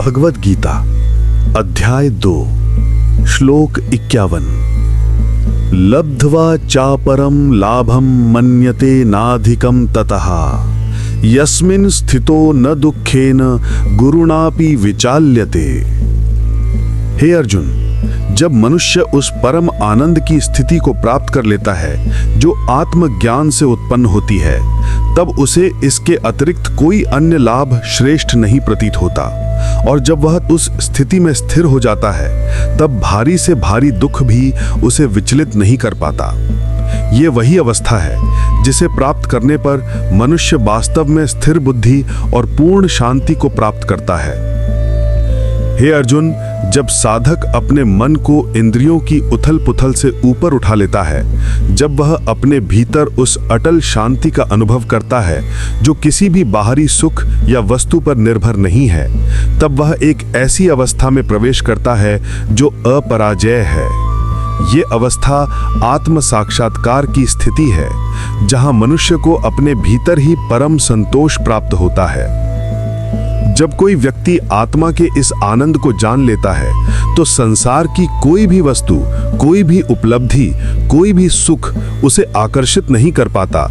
भगवद गीता अध्याय 2 श्लोक 51। लब्ध्वा चापरम लाभम मन्यते नाधिकम ततः यस्मिन् स्थितो न दुःखेन गुरुणापि विचाल्यते। हे अर्जुन, जब मनुष्य उस परम आनंद की स्थिति को प्राप्त कर लेता है जो आत्मज्ञान से उत्पन्न होती है, तब उसे इसके अतिरिक्त कोई अन्य लाभ श्रेष्ठ नहीं प्रतीत होता। और जब वह उस स्थिति में स्थिर हो जाता है, तब भारी से भारी दुख भी उसे विचलित नहीं कर पाता। ये वही अवस्था है जिसे प्राप्त करने पर मनुष्य वास्तव में स्थिर बुद्धि और पूर्ण शांति को प्राप्त करता है। हे अर्जुन, जब साधक अपने मन को इंद्रियों की उथल पुथल से ऊपर उठा लेता है, जब वह अपने भीतर उस अटल शांति का अनुभव करता है जो किसी भी बाहरी सुख या वस्तु पर निर्भर नहीं है, तब वह एक ऐसी अवस्था में प्रवेश करता है जो अपराजय है। ये अवस्था आत्म साक्षात्कार की स्थिति है, जहां मनुष्य को अपने भीतर ही परम संतोष प्राप्त होता है। जब कोई व्यक्ति आत्मा के इस आनंद को जान लेता है, तो संसार की कोई भी वस्तु, कोई भी उपलब्धि, कोई भी सुख उसे आकर्षित नहीं कर पाता।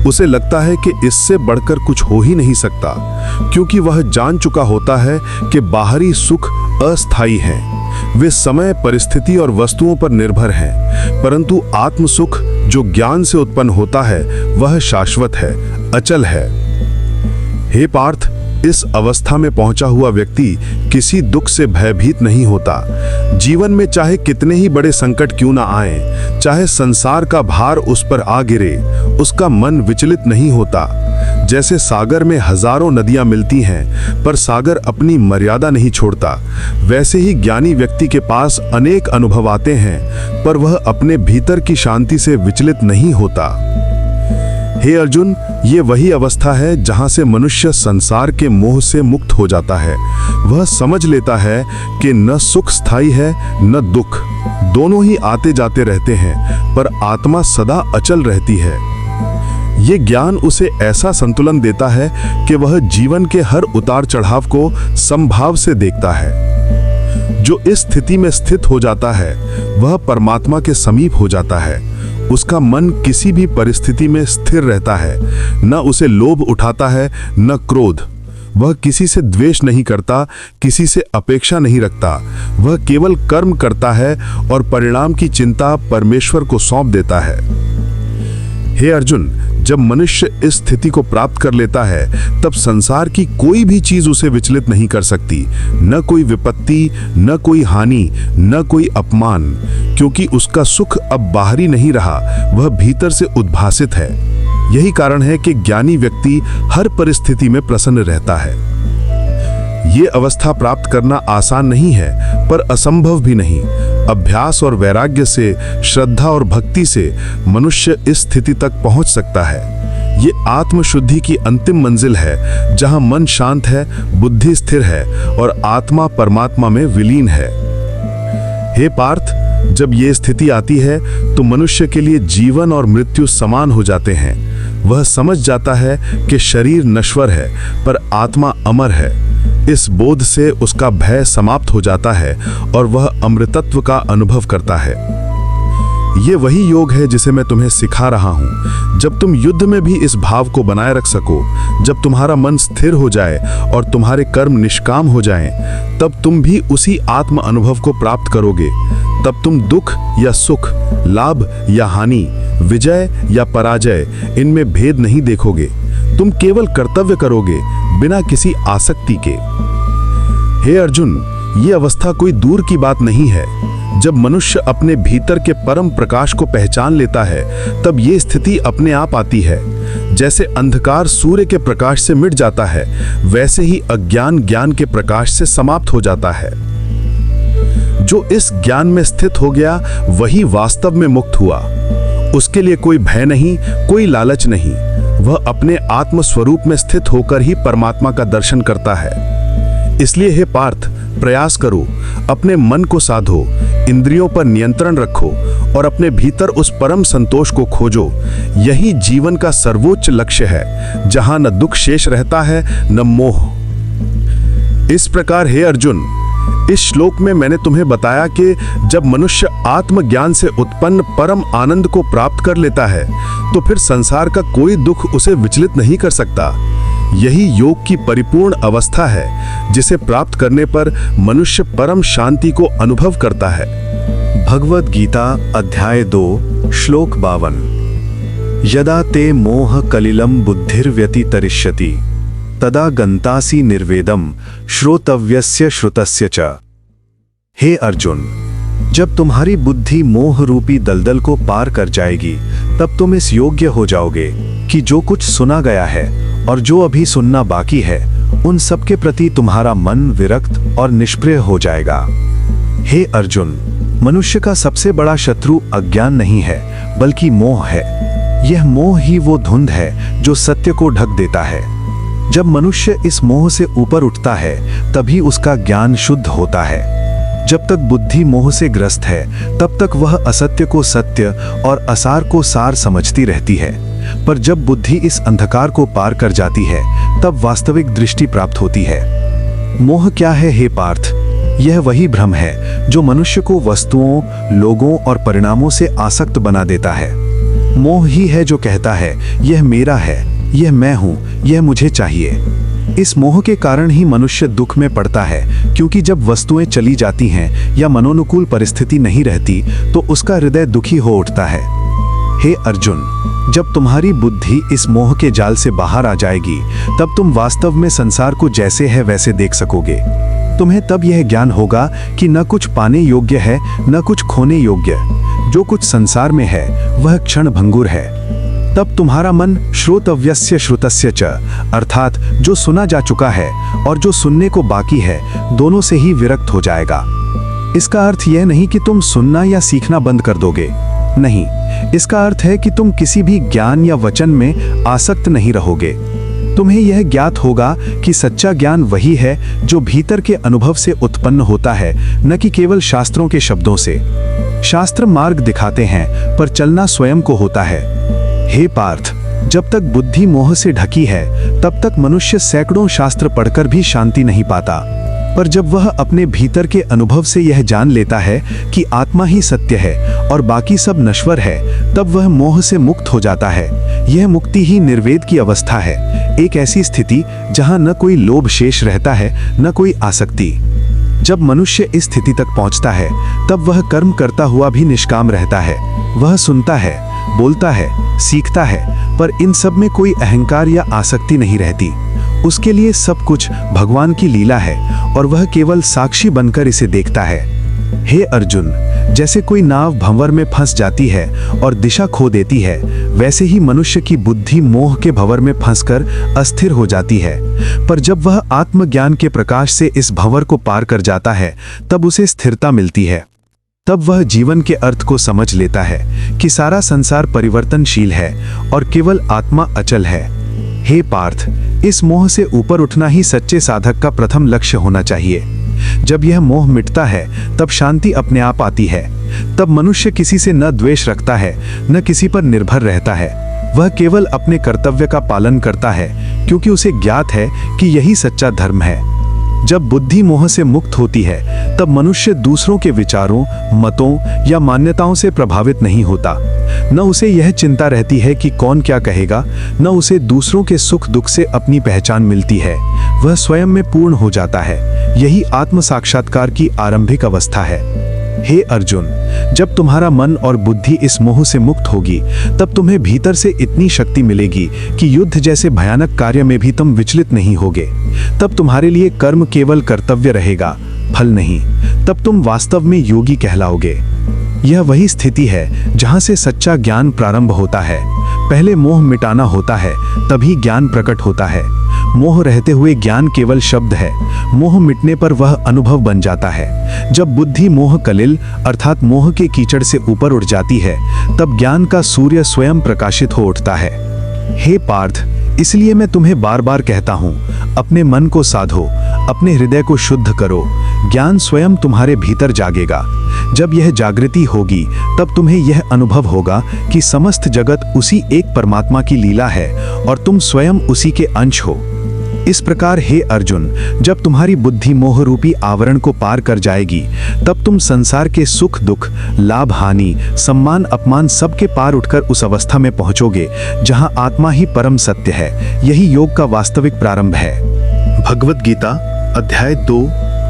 उसे लगता है कि इससे बढ़कर कुछ हो ही नहीं सकता, क्योंकि वह जान चुका होता है कि बाहरी सुख अस्थायी हैं। वे समय, परिस्थिति और वस्तुओं पर निर्भर हैं, परंतु आत्म सुख जो ज्ञान से उत्पन्न होता है, वह शाश्वत है, अचल है। हे पार्थ, इस अवस्था में पहुंचा हुआ व्यक्ति किसी दुख से भयभीत नहीं होता। जीवन में चाहे कितने ही बड़े संकट क्यों ना आए, चाहे संसार का भार उस पर आ गिरे, उसका मन विचलित नहीं होता। जैसे सागर में हजारों नदियां मिलती हैं, पर सागर अपनी मर्यादा नहीं छोड़ता, वैसे ही ज्ञानी व्यक्ति के पास अनेक अनुभव आते हैं, पर वह अपने भीतर की शांति से विचलित नहीं होता। हे अर्जुन, ये वही अवस्था है जहां से मनुष्य संसार के मोह से मुक्त हो जाता है। वह समझ लेता है कि न सुख स्थायी है न दुख, दोनों ही आते जाते रहते हैं, पर आत्मा सदा अचल रहती है। ये ज्ञान उसे ऐसा संतुलन देता है कि वह जीवन के हर उतार चढ़ाव को समभाव से देखता है। जो इस स्थिति में स्थित हो जाता है, वह परमात्मा के समीप हो जाता है। उसका मन किसी भी परिस्थिति में स्थिर रहता है, न उसे लोभ उठाता है न क्रोध। वह किसी से द्वेष नहीं करता, किसी से अपेक्षा नहीं रखता। वह केवल कर्म करता है और परिणाम की चिंता परमेश्वर को सौंप देता है। हे अर्जुन, जब मनुष्य इस स्थिति को प्राप्त कर लेता है, तब संसार की कोई भी चीज उसे विचलित नहीं कर सकती, न कोई विपत्ति, न कोई हानि, न कोई अपमान, क्योंकि उसका सुख अब बाहरी नहीं रहा, वह भीतर से उद्भासित है। यही कारण है कि ज्ञानी व्यक्ति हर परिस्थिति में प्रसन्न रहता है। ये अवस्था प्राप्त करना आसान नहीं है, पर असंभव भी नहीं। अभ्यास और वैराग्य से, श्रद्धा और भक्ति से मनुष्य इस स्थिति तक पहुंच सकता है। ये आत्मशुद्धि की अंतिम मंजिल है, जहां मन शांत है, बुद्धि स्थिर है और आत्मा परमात्मा में विलीन है। हे पार्थ, जब ये स्थिति आती है तो मनुष्य के लिए जीवन और मृत्यु समान हो जाते हैं। वह समझ जाता है कि शरीर नश्वर है, पर आत्मा अमर है। इस बोध से उसका भय समाप्त हो जाता है और वह अमृतत्व का अनुभव करता है। ये वही योग है जिसे मैं तुम्हें सिखा रहा हूँ। जब तुम युद्ध में भी इस भाव को बनाए रख सको, जब तुम्हारा मन स्थिर हो जाए और तुम्हारे कर्म निष्काम हो जाएं, तब तुम भी उसी आत्म अनुभव को प्राप्त करोगे। तब तुम दुख या सुख, लाभ या हानि, विजय या पराजय, इनमें भेद नहीं देखोगे। तुम केवल कर्तव्य करोगे, बिना किसी आसक्ति के। हे अर्जुन, ये अवस्था कोई दूर की बात नहीं है। जब मनुष्य अपने भीतर के परम प्रकाश को पहचान लेता है, तब ये स्थिति अपने आप आती है। जैसे अंधकार सूर्य के प्रकाश से मिट जाता है, वैसे ही अज्ञान ज्ञान के प्रकाश से समाप्त हो जाता है। जो इस ज्ञान में स्थित हो गया, वही वास्तव में मुक्त हुआ। उसके लिए कोई भय नहीं, कोई लालच नहीं। वह अपने आत्म स्वरूप में स्थित होकर ही परमात्मा का दर्शन करता है। इसलिए हे पार्थ, प्रयास करो, अपने मन को साधो, इंद्रियों पर नियंत्रण रखो और अपने भीतर उस परम संतोष को खोजो। यही जीवन का सर्वोच्च लक्ष्य है, जहां न दुख शेष रहता है न मोह। इस प्रकार हे अर्जुन, इस श्लोक में मैंने तुम्हें बताया कि जब मनुष्य आत्मज्ञान से उत्पन्न परम आनंद को प्राप्त कर लेता है तो फिर संसार का कोई दुख उसे विचलित नहीं कर सकता। यही योग की परिपूर्ण अवस्था है जिसे प्राप्त करने पर मनुष्य परम शांति को अनुभव करता है। भगवद गीता अध्याय 2 श्लोक 52। यदा ते मोह कलिलं बुद्धिर्व्यतितरिष्यति तदा गंतासि निर्वेदम श्रोतव्यस्य श्रुतस्य च। हे अर्जुन, जब तुम्हारी बुद्धि मोह रूपी दलदल को पार कर जाएगी तब तुम इस योग्य हो जाओगे कि जो कुछ सुना गया है और जो अभी सुनना बाकी है उन सब के प्रति तुम्हारा मन विरक्त और निष्प्रिय हो जाएगा। हे अर्जुन, मनुष्य का सबसे बड़ा शत्रु अज्ञान नहीं है बल्कि मोह है। यह मोह ही वो धुंध है जो सत्य को ढक देता है। जब मनुष्य इस मोह से ऊपर उठता है तभी उसका ज्ञान शुद्ध होता है। जब तक बुद्धि मोह से ग्रस्त है तब तक वह असत्य को सत्य और असार को सार समझती रहती है, पर जब बुद्धि इस अंधकार को पार कर जाती है तब वास्तविक दृष्टि प्राप्त होती है। मोह क्या है हे पार्थ? यह वही भ्रम है जो मनुष्य को वस्तुओं, लोगों और परिणामों से आसक्त बना देता है। मोह ही है जो कहता है यह मेरा है, यह मैं हूं, यह मुझे चाहिए। इस मोह के कारण ही मनुष्य दुख में पड़ता है, क्योंकि जब वस्तुएं चली जाती हैं या मनोनुकूल परिस्थिति नहीं रहती तो उसका हृदय दुखी हो उठता है। हे अर्जुन, जब तुम्हारी बुद्धि इस मोह के जाल से बाहर आ जाएगी तब तुम वास्तव में संसार को जैसे है वैसे देख सकोगे। तुम्हें तब यह ज्ञान होगा कि न कुछ पाने योग्य है न कुछ खोने योग्य। जो कुछ संसार में है वह क्षण भंगुर है। तब तुम्हारा मन श्रोतव्यस्य श्रुतस्य च, अर्थात जो सुना जा चुका है और जो सुनने को बाकी है दोनों से ही विरक्त हो जाएगा। इसका अर्थ यह नहीं कि तुम सुनना या सीखना बंद कर दोगे, नहीं, इसका अर्थ है कि तुम किसी भी ज्ञान या वचन में आसक्त नहीं रहोगे। तुम्हें यह ज्ञात होगा कि सच्चा ज्ञान वही है जो भीतर के अनुभव से उत्पन्न होता है, न कि केवल शास्त्रों के शब्दों से। शास्त्र मार्ग दिखाते हैं पर चलना स्वयं को होता है। हे पार्थ, जब तक बुद्धि मोह से ढकी है तब तक मनुष्य सैकड़ों शास्त्र पढ़कर भी शांति नहीं पाता, पर जब वह अपने भीतर के अनुभव से यह जान लेता है कि आत्मा ही सत्य है और बाकी सब नश्वर है, तब वह मोह से मुक्त हो जाता है। यह मुक्ति ही निर्वेद की अवस्था है, एक ऐसी स्थिति जहां न कोई लोभ शेष रहता है न कोई आसक्ति। जब मनुष्य इस स्थिति तक पहुंचता है तब वह कर्म करता हुआ भी निष्काम रहता है। वह सुनता है, बोलता है, सीखता है, पर इन सब में कोई अहंकार या आसक्ति नहीं रहती। उसके लिए सब कुछ भगवान की लीला है और वह केवल साक्षी बनकर इसे देखता है। हे अर्जुन, जैसे कोई नाव भंवर में फंस जाती है और दिशा खो देती है, वैसे ही मनुष्य की बुद्धि मोह के भंवर में फंसकर अस्थिर हो जाती है। पर जब वह आत्मज्ञान के प्रकाश से इस भंवर को पार कर जाता है तब उसे स्थिरता मिलती है। तब वह जीवन के अर्थ को समझ लेता है कि सारा संसार परिवर्तनशील है और केवल आत्मा अचल है। हे पार्थ, इस मोह से ऊपर उठना ही सच्चे साधक का प्रथम लक्ष्य होना चाहिए। जब यह मोह मिटता है तब शांति अपने आप आती है। तब मनुष्य किसी से न द्वेष रखता है न किसी पर निर्भर रहता है। वह केवल अपने कर्तव्य का पालन करता है क्योंकि उसे ज्ञात है कि यही सच्चा धर्म है। जब बुद्धि मोह से मुक्त होती है तब मनुष्य दूसरों के विचारों, मतों या मान्यताओं से प्रभावित नहीं होता। न उसे यह चिंता रहती है कि कौन क्या कहेगा, न उसे दूसरों के सुख दुख से अपनी पहचान मिलती है। वह स्वयं में पूर्ण हो जाता है। यही आत्म साक्षात्कार की आरंभिक अवस्था है। हे अर्जुन, जब तुम्हारा मन और बुद्धि इस मोह से मुक्त होगी तब तुम्हें भीतर से इतनी शक्ति मिलेगी कि युद्ध जैसे भयानक कार्य में भी तुम विचलित नहीं होगे। तब तुम्हारे लिए कर्म केवल कर्तव्य रहेगा, फल नहीं। तब तुम वास्तव में योगी कहलाओगे। यह वही स्थिति है जहां से सच्चा ज्ञान प्रारंभ होता है। पहले मोह मिटाना होता है, तभी ज्ञान प्रकट होता है। मोह रहते हुए ज्ञान केवल शब्द है, मोह मिटने पर वह अनुभव बन जाता है। जब बुद्धि मोह कलिल अर्थात मोह के कीचड़ से ऊपर उठ जाती है तब ज्ञान का सूर्य स्वयं प्रकाशित हो उठता है। हे पार्थ, इसलिए मैं तुम्हें बार बार कहता हूँ, अपने मन को साधो, अपने हृदय को शुद्ध करो। ज्ञान स्वयं तुम्हारे भीतर जागेगा। जब यह जागृति होगी तब तुम्हें यह अनुभव होगा कि समस्त जगत उसी एक परमात्मा की लीला है और तुम स्वयं उसी के अंश हो। इस प्रकार हे अर्जुन, जब तुम्हारी बुद्धि मोह रूपी आवरण को पार कर जाएगी, तब तुम संसार के सुख दुख, लाभ हानि, सम्मान अपमान सबके पार उठकर उस अवस्था में पहुंचोगे जहां आत्मा ही परम सत्य है। यही योग का वास्तविक प्रारंभ है। भगवद गीता अध्याय 2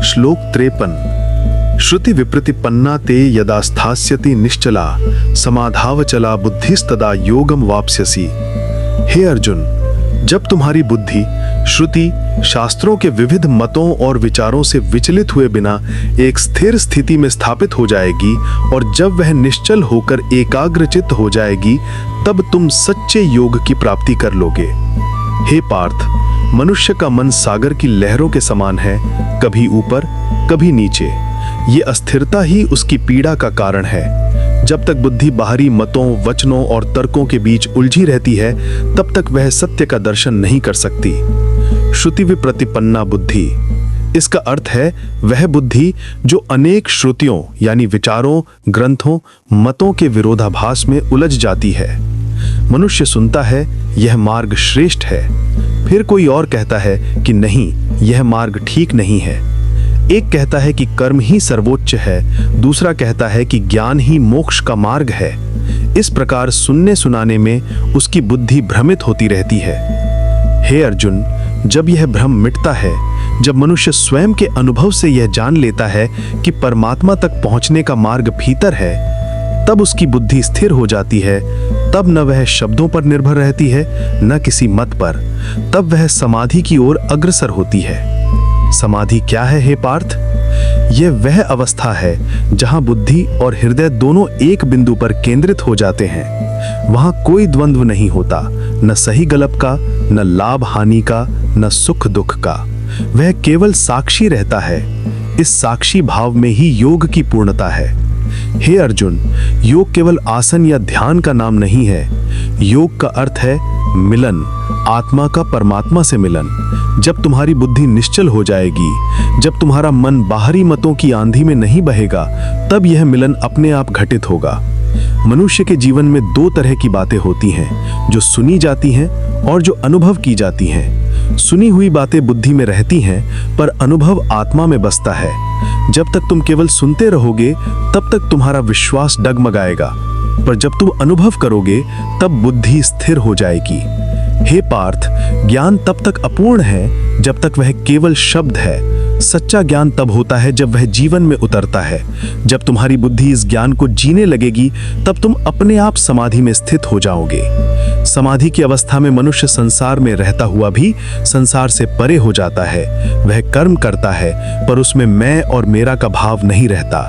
श्लोक 53। श्रुति विप्रतिपन्ना ते यदा स्थास्यति निश्चला समाधावचला बुद्धिस्तदा योगम वाप्स्यसि। हे अर्जुन, जब तुम्हारी बुद्धि श्रुति शास्त्रों के विविध मतों और विचारों से विचलित हुए बिना एक स्थिर स्थिति में स्थापित हो जाएगी और जब वह निश्चल होकर एकाग्रचित्त हो जाएगी, तब तुम सच्चे योग की प्राप्ति कर लोगे। हे पार्थ, मनुष्य का मन सागर की लहरों के समान है, कभी ऊपर कभी नीचे। ये अस्थिरता ही उसकी पीड़ा का कारण है। जब तक बुद्धि बाहरी मतों, वचनों और तर्कों के बीच उलझी रहती है, तब तक वह सत्य का दर्शन नहीं कर सकती। श्रुति विप्रतिपन्ना बुद्धि, इसका अर्थ है वह बुद्धि जो अनेक श्रुतियों यानी विचारों, ग्रंथों, मतों के विरोधाभास में उलझ जाती है। मनुष्य सुनता है यह मार्ग श्रेष्ठ है, फिर कोई और कहता है कि नहीं, यह मार्ग ठीक नहीं है। एक कहता है कि कर्म ही सर्वोच्च है, दूसरा कहता है कि ज्ञान ही मोक्ष का मार्ग है। इस प्रकार सुनने सुनाने में उसकी बुद्धि भ्रमित होती रहती है। हे अर्जुन, जब यह भ्रम मिटता है, जब मनुष्य स्वयं के अनुभव से यह जान लेता है कि परमात्मा तक पहुंचने का मार्ग भीतर है, तब उसकी बुद्धि स्थिर हो जाती है। तब न वह शब्दों पर निर्भर रहती है, न किसी मत पर। तब वह समाधि की ओर अग्रसर होती है। समाधि क्या है हे पार्थ? यह वह अवस्था है जहां बुद्धि और हृदय दोनों एक बिंदु पर केंद्रित हो जाते हैं। वहां कोई द्वंद्व नहीं होता, न सही गलत का, न लाभ हानि का, न सुख दुख का। वह केवल साक्षी रहता है। इस साक्षी भाव में ही योग की पूर्णता है। हे अर्जुन, योग केवल आसन या ध्यान का नाम नहीं है। योग का अर्थ है मिलन, आत्मा का परमात्मा से मिलन। जब तुम्हारी बुद्धि निश्चल हो जाएगी, जब तुम्हारा मन बाहरी मतों की आंधी में नहीं बहेगा, तब यह मिलन अपने आप घटित होगा। मनुष्य के जीवन में दो तरह की बातें होती हैं, जो सुनी जाती हैं और जो अनुभव की जाती हैं। सुनी हुई बातें बुद्धि में रहती हैं, पर अनुभव आत्मा में बसता है। जब तक तुम केवल सुनते रहोगे, तब तक तुम्हारा विश्वास डगमगाएगा, पर जब तुम अनुभव करोगे, तब बुद्धि स्थिर हो जाएगी। हे पार्थ, ज्ञान तब तक अपूर्ण है जब तक वह केवल शब्द है। सच्चा ज्ञान तब होता है जब वह जीवन में उतरता है। जब तुम्हारी बुद्धि इस ज्ञान को जीने लगेगी, तब तुम अपने आप समाधि में स्थित हो जाओगे। समाधि की अवस्था में मनुष्य संसार में रहता हुआ भी संसार से परे हो जाता है। वह कर्म करता है, पर उसमें मैं और मेरा का भाव नहीं रहता।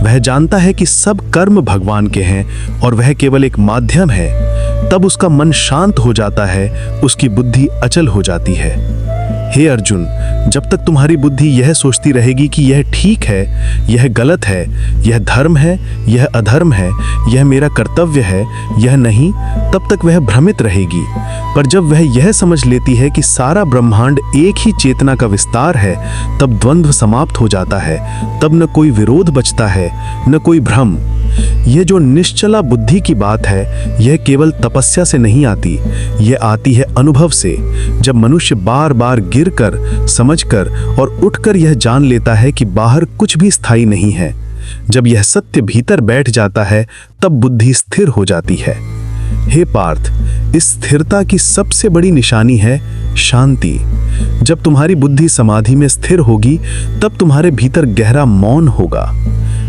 वह जानता है कि सब कर्म भगवान के हैं और वह केवल एक माध्यम है। तब उसका मन शांत हो जाता है, उसकी बुद्धि अचल हो जाती है। हे अर्जुन, जब तक तुम्हारी बुद्धि यह सोचती रहेगी कि यह ठीक है, यह गलत है, यह धर्म है, यह अधर्म है, यह मेरा कर्तव्य है, यह नहीं, तब तक वह भ्रमित रहेगी। पर जब वह यह समझ लेती है कि सारा ब्रह्मांड एक ही चेतना का विस्तार है, तब द्वंद्व समाप्त हो जाता है। तब न कोई विरोध बचता है, न कोई भ्रम। यह जो निश्चला बुद्धि की बात है, यह केवल तपस्या से नहीं आती, यह आती है अनुभव से। जब मनुष्य बार बार गिरकर, समझकर और उठकर यह जान लेता है कि बाहर कुछ भी स्थायी नहीं है, जब यह सत्य भीतर बैठ जाता है, तब बुद्धि स्थिर हो जाती है। हे पार्थ, इस स्थिरता की सबसे बड़ी निशानी है शांति। जब तुम्हारी बुद्धि समाधि में स्थिर होगी, तब तुम्हारे भीतर गहरा मौन होगा।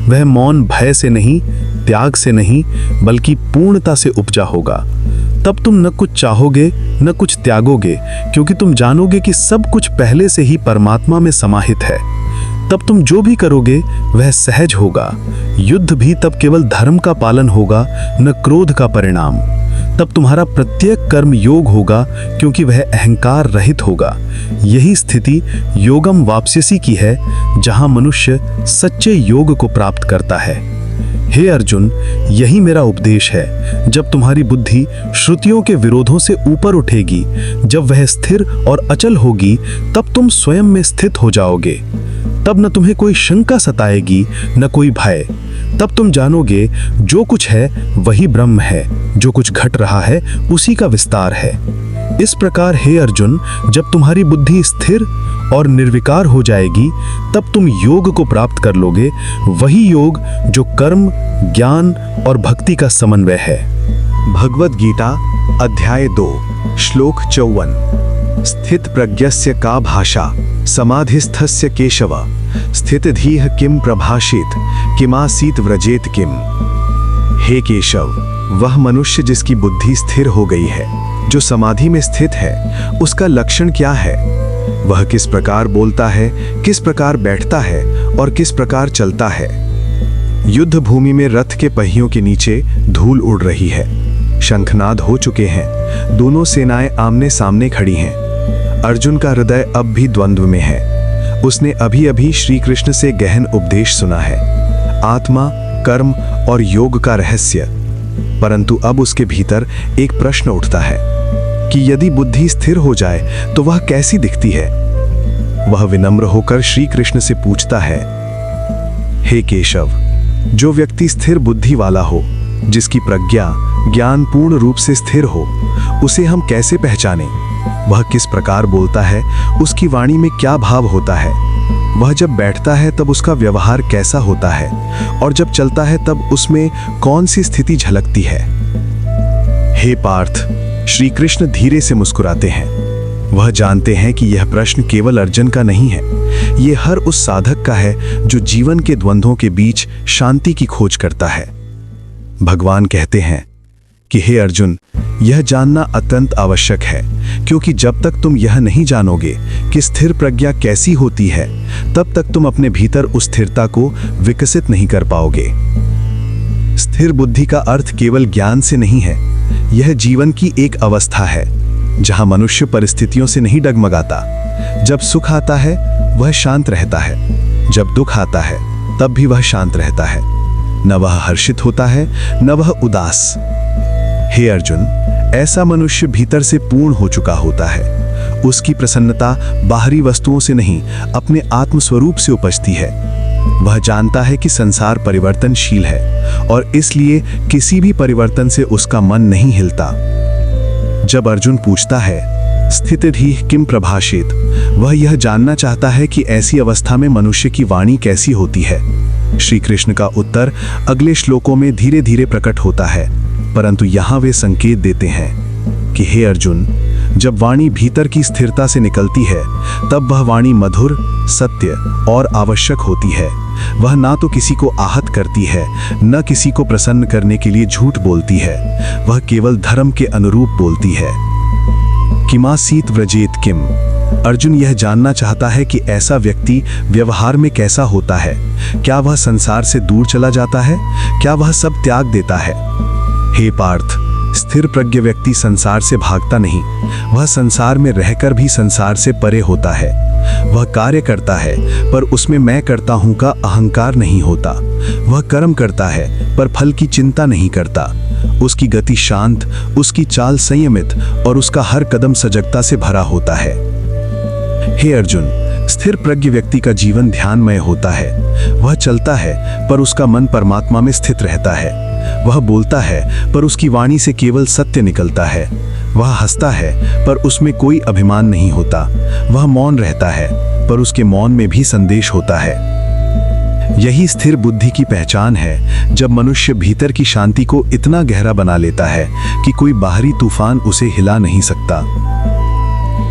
वह मौन भय से नहीं, त्याग से नहीं, बल्कि पूर्णता से उपजा होगा। तब तुम न कुछ चाहोगे न कुछ त्यागोगे, क्योंकि तुम जानोगे कि सब कुछ पहले से ही परमात्मा में समाहित है। तब तुम जो भी करोगे वह सहज होगा। युद्ध भी तब केवल धर्म का पालन होगा, न क्रोध का परिणाम। तब तुम्हारा प्रत्येक कर्म योग होगा, क्योंकि वह अहंकार रहित होगा। यही स्थिति योगम वाप्स्यसि की है, जहां मनुष्य सच्चे योग को प्राप्त करता है। हे अर्जुन, यही मेरा उपदेश है। जब तुम्हारी बुद्धि श्रुतियों के विरोधों से ऊपर उठेगी, जब वह स्थिर और अचल होगी, तब तुम स्वयं में स्थित हो जाओगे। तब न तुम्हें कोई शंका सताएगी, न कोई भय। तब तुम जानोगे जो कुछ है वही ब्रह्म है, जो कुछ घट रहा है उसी का विस्तार है। इस प्रकार हे अर्जुन, जब तुम्हारी बुद्धि स्थिर और निर्विकार हो जाएगी तब तुम योग को प्राप्त कर लोगे, वही योग जो कर्म, ज्ञान और भक्ति का समन्वय है। भगवद गीता अध्याय 2 श्लोक 54। स्थित प्रज्ञस्य का भाषा समाधिस्थस्य केशव, स्थित धीह किम प्रभाषित किमासीत व्रजेत किम। हे केशव, वह मनुष्य जिसकी बुद्धि स्थिर हो गई है, जो समाधि में स्थित है, उसका लक्षण क्या है? वह किस प्रकार बोलता है, किस प्रकार बैठता है और किस प्रकार चलता है? युद्ध भूमि में रथ के पहियों के नीचे धूल उड़ रही है, शंखनाद हो चुके हैं, दोनों सेनाएं आमने सामने खड़ी हैं। अर्जुन का हृदय अब भी द्वंद्व में है। उसने अभी अभी श्री कृष्ण से गहन उपदेश सुना है, आत्मा, कर्म और योग का रहस्य। परंतु अब उसके भीतर एक प्रश्न उठता है कि यदि बुद्धि स्थिर हो जाए तो वह कैसी दिखती है? वह विनम्र होकर श्री कृष्ण से पूछता है, हे केशव, जो व्यक्ति स्थिर बुद्धि वाला हो, जिसकी प्रज्ञा ज्ञान पूर्ण रूप से स्थिर हो, उसे हम कैसे पहचानें? वह किस प्रकार बोलता है, उसकी वाणी में क्या भाव होता है? वह जब बैठता है तब उसका व्यवहार कैसा होता है, और जब चलता है तब उसमें कौन सी स्थिति झलकती है? हे पार्थ, श्री कृष्ण धीरे से मुस्कुराते हैं। वह जानते हैं कि यह प्रश्न केवल अर्जुन का नहीं है, यह हर उस साधक का है जो जीवन के द्वंद्वों के बीच शांति की खोज करता है। भगवान कहते हैं कि हे अर्जुन, यह जानना अत्यंत आवश्यक है, क्योंकि जब तक तुम यह नहीं जानोगे कि स्थिर प्रज्ञा कैसी होती है, तब तक तुम अपने भीतर उस स्थिरता को विकसित नहीं कर पाओगे। स्थिर बुद्धि का अर्थ केवल ज्ञान से नहीं है, यह जीवन की एक अवस्था है जहां मनुष्य परिस्थितियों से नहीं डगमगाता। जब सुख आता है वह शांत रहता है, जब दुख आता है तब भी वह शांत रहता है। न वह हर्षित होता है न वह उदास। हे अर्जुन, ऐसा मनुष्य भीतर से पूर्ण हो चुका होता है। उसकी प्रसन्नता बाहरी वस्तुओं से नहीं, अपने आत्मस्वरूप से उपजती है। वह जानता है कि संसार परिवर्तनशील है और इसलिए किसी भी परिवर्तन से उसका मन नहीं हिलता। जब अर्जुन पूछता है, स्थितिधि किम प्रभाषित, वह यह जानना चाहता है कि ऐसी अवस्था में मनुष्य की वाणी कैसी होती है। श्री कृष्ण का उत्तर अगले श्लोकों में धीरे धीरे प्रकट होता है, परंतु यहाँ वे संकेत देते हैं कि हे अर्जुन, जब वाणी भीतर की स्थिरता से निकलती है तब वह वाणी मधुर, सत्य और आवश्यक होती है। वह ना तो किसी को आहत करती है, न किसी को प्रसन्न करने के लिए झूठ बोलती है। वह केवल धर्म के अनुरूप बोलती है। किमासीत व्रजेत किम, अर्जुन यह जानना चाहता है कि ऐसा व्यक्ति व्यवहार में कैसा होता है। क्या वह संसार से दूर चला जाता है? क्या वह सब त्याग देता है? हे पार्थ, स्थिर प्रज्ञ व्यक्ति संसार से भागता नहीं, वह संसार में रहकर भी संसार से परे होता है। वह कार्य करता है पर उसमें मैं करता हूं का अहंकार नहीं होता। वह कर्म करता है पर फल की चिंता नहीं करता। उसकी गति शांत, उसकी चाल संयमित और उसका हर कदम सजगता से भरा होता है। हे अर्जुन, स्थिर प्रज्ञ व्यक्ति का जीवन ध्यानमय होता है। वह चलता है पर उसका मन परमात्मा में स्थित रहता है। वह बोलता है पर उसकी वाणी से केवल सत्य निकलता है। वह हंसता है पर उसमें कोई अभिमान नहीं होता। वह मौन रहता है पर उसके मौन में भी संदेश होता है। यही स्थिर बुद्धि की पहचान है, जब मनुष्य भीतर की शांति को इतना गहरा बना लेता है कि कोई बाहरी तूफान उसे हिला नहीं सकता।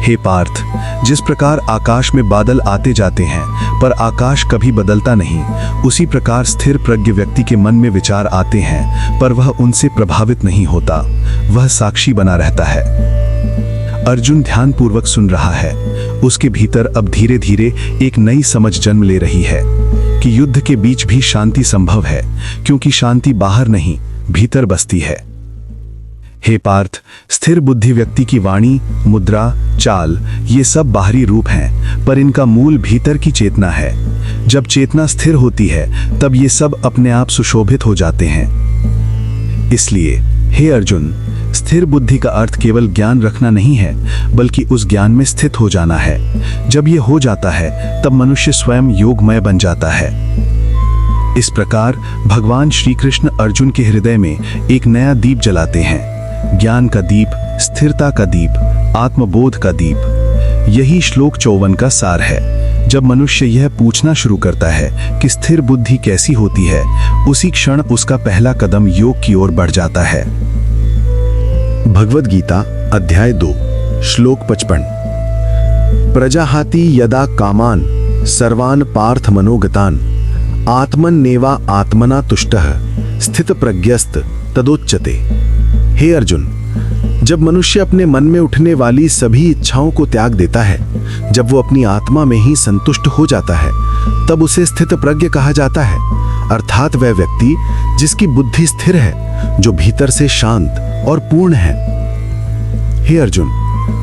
हे पार्थ, जिस प्रकार आकाश में बादल आते जाते हैं पर आकाश कभी बदलता नहीं, उसी प्रकार स्थिर प्रज्ञ व्यक्ति के मन में विचार आते हैं पर वह उनसे प्रभावित नहीं होता। वह साक्षी बना रहता है। अर्जुन ध्यानपूर्वक सुन रहा है। उसके भीतर अब धीरे धीरे एक नई समझ जन्म ले रही है कि युद्ध के बीच भी शांति संभव है, क्योंकि शांति बाहर नहीं, भीतर बसती है। हे पार्थ, स्थिर बुद्धि व्यक्ति की वाणी, मुद्रा, चाल ये सब बाहरी रूप हैं, पर इनका मूल भीतर की चेतना है। जब चेतना स्थिर होती है तब ये सब अपने आप सुशोभित हो जाते हैं। इसलिए हे अर्जुन, स्थिर बुद्धि का अर्थ केवल ज्ञान रखना नहीं है, बल्कि उस ज्ञान में स्थित हो जाना है। जब ये हो जाता है तब मनुष्य स्वयं योगमय बन जाता है। इस प्रकार भगवान श्री कृष्ण अर्जुन के हृदय में एक नया दीप जलाते हैं। ज्ञान का दीप, स्थिरता का दीप, आत्मबोध का दीप। यही श्लोक 54 का सार है। जब मनुष्य यह पूछना शुरू करता है कि स्थिर बुद्धि कैसी होती है, उसी क्षण उसका पहला कदम योग की ओर बढ़ जाता है। भगवद गीता अध्याय 2 श्लोक 55। प्रजाहाति यदा कामान सर्वान पार्थ मनोगतान आत्मन्नेवा आत्मना तुष्टः स्थित प्रज्ञस्त तदोच्यते। हे अर्जुन, जब मनुष्य अपने मन में उठने वाली सभी इच्छाओं को त्याग देता है, जब वो अपनी आत्मा में ही संतुष्ट हो जाता है, तब उसे स्थित प्रज्ञ कहा जाता है। अर्थात वह व्यक्ति जिसकी बुद्धि स्थिर है, जो भीतर से शांत और पूर्ण है। हे अर्जुन,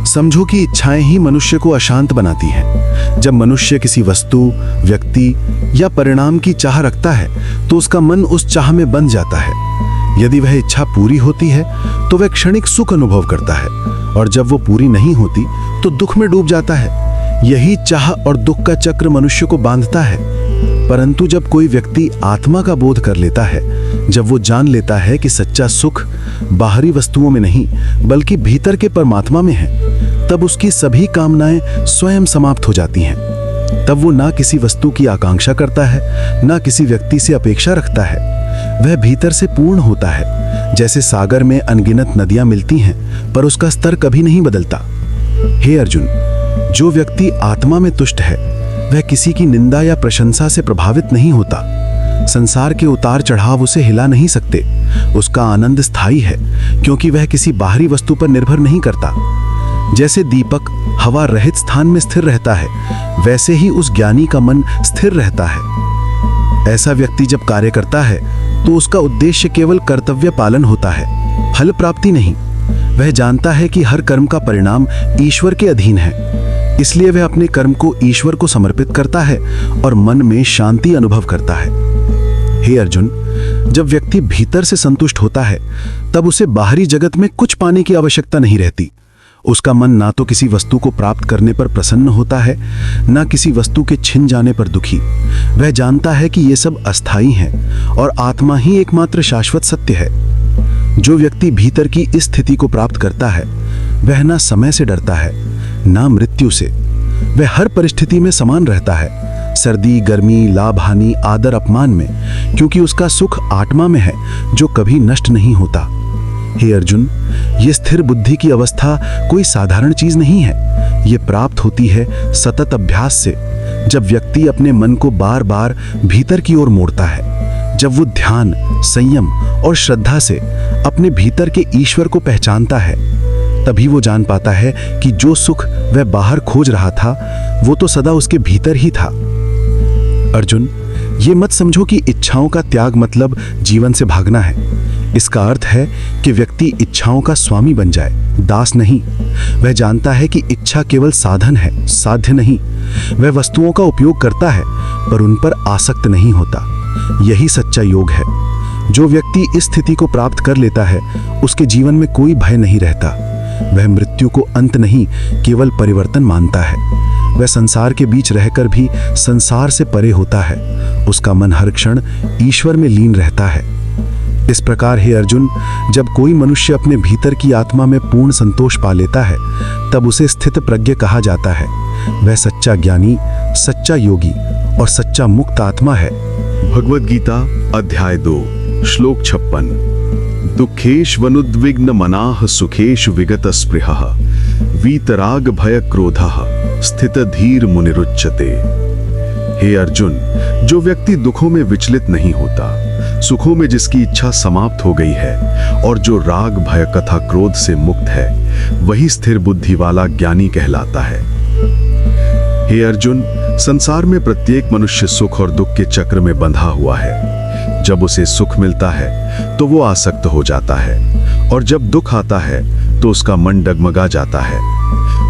समझो कि इच्छाएं ही मनुष्य को अशांत बनाती हैं। जब मनुष्य किसी वस्तु, व्यक्ति या परिणाम की चाह रखता है, तो उसका मन उस चाह में बंध जाता है। यदि वह इच्छा पूरी होती है तो वह क्षणिक सुख अनुभव करता है, और जब वो पूरी नहीं होती तो दुख में डूब जाता है। यही चाह और दुख का चक्र मनुष्य को बांधता है। परंतु जब कोई व्यक्ति आत्मा का बोध कर लेता है, जब वो जान लेता है कि सच्चा सुख बाहरी वस्तुओं में नहीं बल्कि भीतर के परमात्मा में है, तब उसकी सभी कामनाएं स्वयं समाप्त हो जाती हैं। तब वो ना किसी वस्तु की आकांक्षा करता है, ना किसी व्यक्ति से अपेक्षा रखता है। वह भीतर से पूर्ण होता है। जैसे सागर में अनगिनत नदियां मिलती हैं, पर उसका स्तर कभी नहीं बदलता। हे अर्जुन, जो व्यक्ति आत्मा में तुष्ट है, वह किसी की निंदा या प्रशंसा से प्रभावित नहीं होता। संसार के उतार चढ़ाव उसे हिला नहीं सकते। उसका आनंद स्थायी है, क्योंकि वह किसी बाहरी वस्तु पर निर्भर नहीं करता। जैसे दीपक हवा रहित स्थान में स्थिर रहता है, वैसे ही उस ज्ञानी का मन स्थिर रहता है। ऐसा व्यक्ति जब कार्य करता है तो उसका उद्देश्य केवल कर्तव्य पालन होता है, फल प्राप्ति नहीं। वह जानता है कि हर कर्म का परिणाम ईश्वर के अधीन है, इसलिए वह अपने कर्म को ईश्वर को समर्पित करता है और मन में शांति अनुभव करता है। हे अर्जुन, जब व्यक्ति भीतर से संतुष्ट होता है, तब उसे बाहरी जगत में कुछ पाने की आवश्यकता नहीं रहती। उसका मन ना तो किसी वस्तु को प्राप्त करने पर प्रसन्न होता है, ना किसी वस्तु के छिन जाने पर दुखी। वह जानता है कि ये सब अस्थायी हैं और आत्मा ही एकमात्र शाश्वत सत्य है। जो व्यक्ति भीतर की इस स्थिति को प्राप्त करता है, वह ना समय से डरता है, ना मृत्यु से। वह हर परिस्थिति में समान रहता है, सर्दी, गर्मी, लाभ, हानि, आदर, अपमान में, क्योंकि उसका सुख आत्मा में है, जो कभी नष्ट नहीं होता। हे अर्जुन, ये स्थिर बुद्धि की अवस्था कोई साधारण चीज नहीं है। ये प्राप्त होती है सतत अभ्यास से। जब व्यक्ति अपने मन को बार बार भीतर की ओर मोड़ता है, जब वो ध्यान, संयम और श्रद्धा से अपने भीतर के ईश्वर को पहचानता है, तभी वो जान पाता है कि जो सुख वह बाहर खोज रहा था, वो तो सदा उसके भीतर ही था। अर्जुन, ये मत समझो कि इच्छाओं का त्याग मतलब जीवन से भागना है। इसका अर्थ है कि व्यक्ति इच्छाओं का स्वामी बन जाए, दास नहीं। वह जानता है कि इच्छा केवल साधन है, साध्य नहीं। वह वस्तुओं का उपयोग करता है, पर उन पर आसक्त नहीं होता। यही सच्चा योग है। जो व्यक्ति इस स्थिति को प्राप्त कर लेता है, उसके जीवन में कोई भय नहीं रहता। वह मृत्यु को अंत नहीं, केवल परिवर्तन मानता है। वह संसार के बीच रहकर भी संसार से परे होता है। उसका मन हर क्षण ईश्वर में लीन रहता है। इस प्रकार हे अर्जुन, जब कोई मनुष्य अपने भीतर की आत्मा में पूर्ण संतोष पा लेता है, तब उसे स्थित प्रज्ञ कहा जाता है। वह सच्चा ज्ञानी, सच्चा योगी और सच्चा मुक्त आत्मा है। भगवद गीता अध्याय 2 श्लोक 56। दुःखेष्वनुद्विग्न मनाः सुखेषु विगत स्पृहः वीतराग भय क्रोधः स्थित धीर मुनिरुच्यते। हे अर्जुन, जो व्यक्ति दुखों में विचलित नहीं होता, सुखों में जिसकी इच्छा समाप्त हो गई है और जो राग भय तथा क्रोध से मुक्त है, वही स्थिर बुद्धि वाला ज्ञानी कहलाता है। हे अर्जुन, संसार में प्रत्येक मनुष्य सुख और दुख के चक्र में बंधा हुआ है। जब उसे सुख मिलता है तो वो आसक्त हो जाता है, और जब दुख आता है तो उसका मन डगमगा जाता है।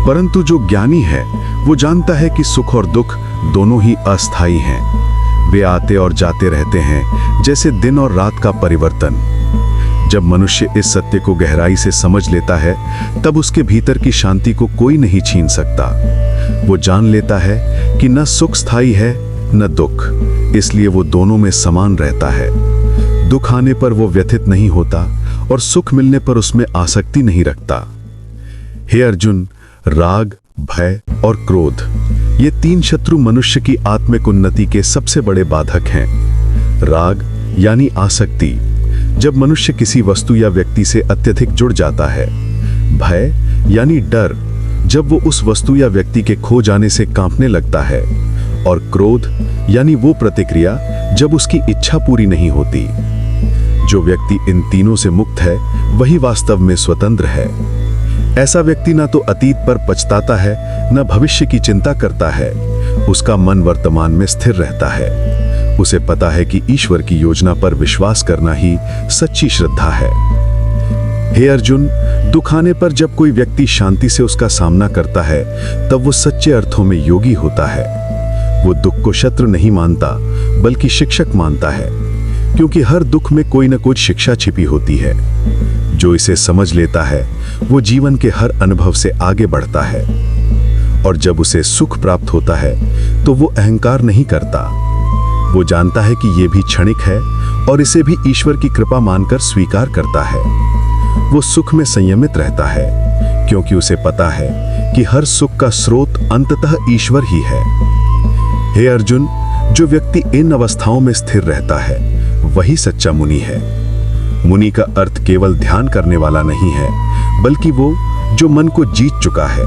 परंतु जो ज्ञानी है, वो जानता है कि सुख और दुख दोनों ही अस्थायी हैं। वे आते और जाते रहते हैं, जैसे दिन और रात का परिवर्तन। जब मनुष्य इस सत्य को गहराई से समझ लेता है, तब उसके भीतर की शांति को कोई नहीं छीन सकता। वो जान लेता है कि न सुख स्थायी है न दुख, इसलिए वो दोनों में समान रहता है। दुख आने पर वो व्यथित नहीं होता और सुख मिलने पर उसमें आसक्ति नहीं रखता। हे अर्जुन, राग, भय और क्रोध, ये 3 शत्रु मनुष्य की आत्मिक उन्नति के सबसे बड़े बाधक हैं। राग यानी आसक्ति, जब मनुष्य किसी वस्तु या व्यक्ति से अत्यधिक जुड़ जाता है। भय यानी डर, जब वो उस वस्तु या व्यक्ति के खो जाने से कांपने लगता है। और क्रोध यानी वो प्रतिक्रिया जब उसकी इच्छा पूरी नहीं होती। जो व्यक्ति इन तीनों से मुक्त है वही वास्तव में स्वतंत्र है। ऐसा व्यक्ति ना तो अतीत पर पछताता है, न भविष्य की चिंता करता है। उसका मन वर्तमान में स्थिर रहता है। उसे पता है कि ईश्वर की योजना पर विश्वास करना ही सच्ची श्रद्धा है। हे अर्जुन, दुख आने पर जब कोई व्यक्ति शांति से उसका सामना करता है, तब वो सच्चे अर्थों में योगी होता है। वो दुख को शत्रु नहीं मानता, बल्कि शिक्षक मानता है, क्योंकि हर दुख में कोई न कोई शिक्षा छिपी होती है। जो इसे समझ लेता है, वो जीवन के हर अनुभव से आगे बढ़ता है। और जब उसे सुख प्राप्त होता है, तो वो अहंकार नहीं करता। वो जानता है कि ये भी क्षणिक है और इसे भी ईश्वर की कृपा मानकर स्वीकार करता है। वो सुख में संयमित रहता है, क्योंकि उसे पता है कि हर सुख का स्रोत अंततः ईश्वर ही है। हे अर्जुन, जो व्यक्ति इन अवस्थाओं में स्थिर रहता है, वही सच्चा मुनि है। मुनि का अर्थ केवल ध्यान करने वाला नहीं है, बल्कि वो जो मन को जीत चुका है।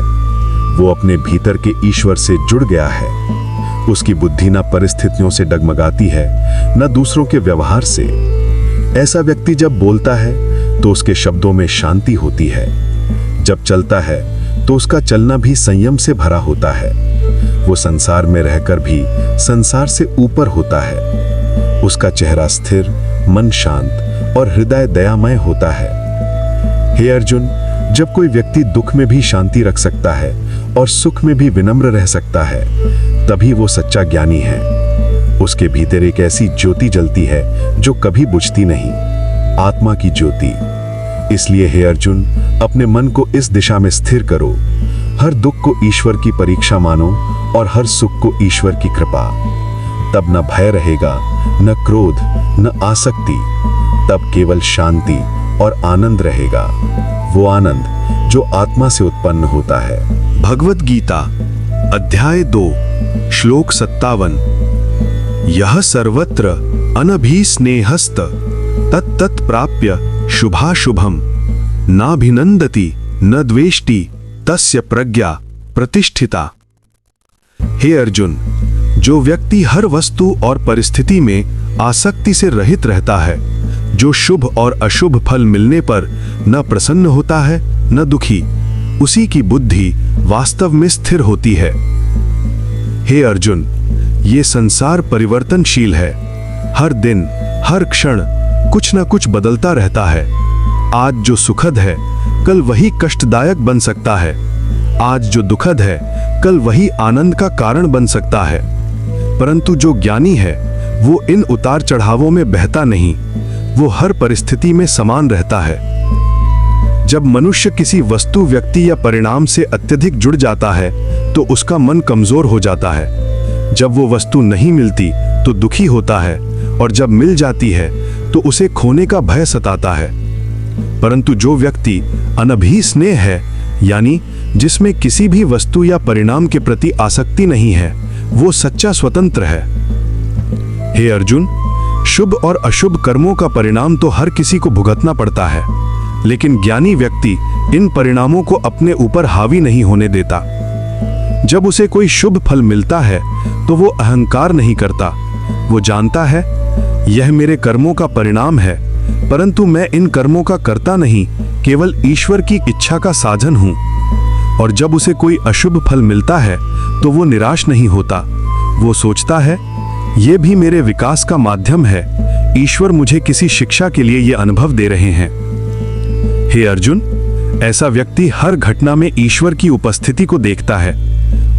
वो अपने भीतर के ईश्वर से जुड़ गया है। उसकी बुद्धि न परिस्थितियों से डगमगाती है, न दूसरों के व्यवहार से। ऐसा व्यक्ति जब बोलता है तो उसके शब्दों में शांति होती है। जब चलता है तो उसका चलना भी संयम से भरा होता है। वो संसार में रहकर भी संसार से ऊपर होता है। उसका चेहरा स्थिर, मन शांत और हृदय दयामय होता है। हे अर्जुन, जब कोई व्यक्ति दुख में भी शांति रख सकता है और सुख में भी विनम्र रह सकता है, तभी वो सच्चा ज्ञानी है। उसके भीतर एक ऐसी ज्योति जलती है जो कभी बुझती नहीं, आत्मा की ज्योति। इसलिए हे अर्जुन, अपने मन को इस दिशा में स्थिर करो। हर दुख को ईश्वर की परीक्षा मानो और हर सुख को ईश्वर की कृपा। तब न भय रहेगा, न क्रोध, न आसक्ति। तब केवल शांति और आनंद रहेगा, वो आनंद जो आत्मा से उत्पन्न होता है। भगवत गीता अध्याय 2 श्लोक 57। यह सर्वत्र अनभिस्नेहस्त तत्तत् प्राप्य शुभाशुभम नाभिनंदति न द्वेष्टि तस्य प्रज्ञा प्रतिष्ठिता। हे अर्जुन, जो व्यक्ति हर वस्तु और परिस्थिति में आसक्ति से रहित रहता है, जो शुभ और अशुभ फल मिलने पर न प्रसन्न होता है न दुखी, उसी की बुद्धि वास्तव में स्थिर होती है। हे अर्जुन, ये संसार परिवर्तनशील है। हर दिन, हर क्षण कुछ न कुछ बदलता रहता है। आज जो सुखद है, कल वही कष्टदायक बन सकता है। आज जो दुखद है, कल वही आनंद का कारण बन सकता है। परंतु जो ज्ञानी है, वो इन उतार चढ़ावों में बहता नहीं, वो हर परिस्थिति में समान रहता है। जब मनुष्य किसी वस्तु, व्यक्ति या परिणाम से अत्यधिक जुड़ जाता है, तो उसका मन कमजोर हो जाता है। जब वो वस्तु नहीं मिलती तो दुखी होता है, और जब मिल जाती है तो उसे खोने का भय सताता है। परंतु जो व्यक्ति अनभिस्नेह है, यानी जिसमें किसी भी वस्तु या परिणाम के प्रति आसक्ति नहीं है, वो सच्चा स्वतंत्र है। हे अर्जुन, शुभ और अशुभ कर्मों का परिणाम तो हर किसी को भुगतना पड़ता है, लेकिन ज्ञानी व्यक्ति इन परिणामों को अपने ऊपर हावी नहीं होने देता। जब उसे कोई शुभ फल मिलता है तो वो अहंकार नहीं करता। वो जानता है, यह मेरे कर्मों का परिणाम है, परंतु मैं इन कर्मों का कर्ता नहीं, केवल ईश्वर की इच्छा का साधन हूं। और जब उसे कोई अशुभ फल मिलता है तो वो निराश नहीं होता। वो सोचता है, यह भी मेरे विकास का माध्यम है। ईश्वर मुझे किसी शिक्षा के लिए ये अनुभव दे रहे हैं। हे अर्जुन, ऐसा व्यक्ति हर घटना में ईश्वर की उपस्थिति को देखता है।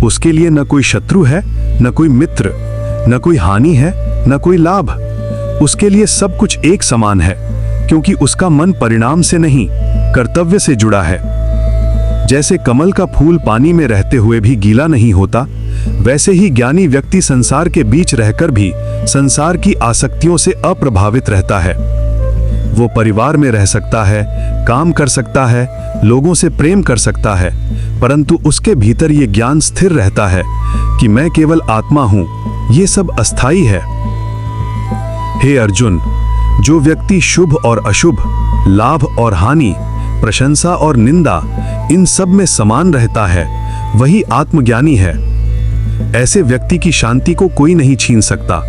उसके लिए न कोई शत्रु है, न कोई मित्र, न कोई हानि है, न कोई लाभ। उसके लिए सब कुछ एक समान है, क्योंकि उसका मन परिणाम से नहीं, कर्तव्य से जुड़ा है। जैसे कमल का फूल पानी में रहते हुए भी गीला नहीं होता, वैसे ही ज्ञानी व्यक्ति संसार के बीच रहकर भी संसार की आसक्तियों से अप्रभावित रहता है। वो परिवार में रह सकता है, काम कर सकता है, लोगों से प्रेम कर सकता है, परंतु उसके भीतर ये ज्ञान स्थिर रहता है कि मैं केवल आत्मा हूं, ये सब अस्थाई है। हे अर्जुन, जो व्यक्ति शुभ और अशुभ, लाभ और हानि, प्रशंसा और निंदा, इन सब में समान रहता है, वही आत्मज्ञानी है। ऐसे व्यक्ति की शांति को कोई नहीं छीन सकता।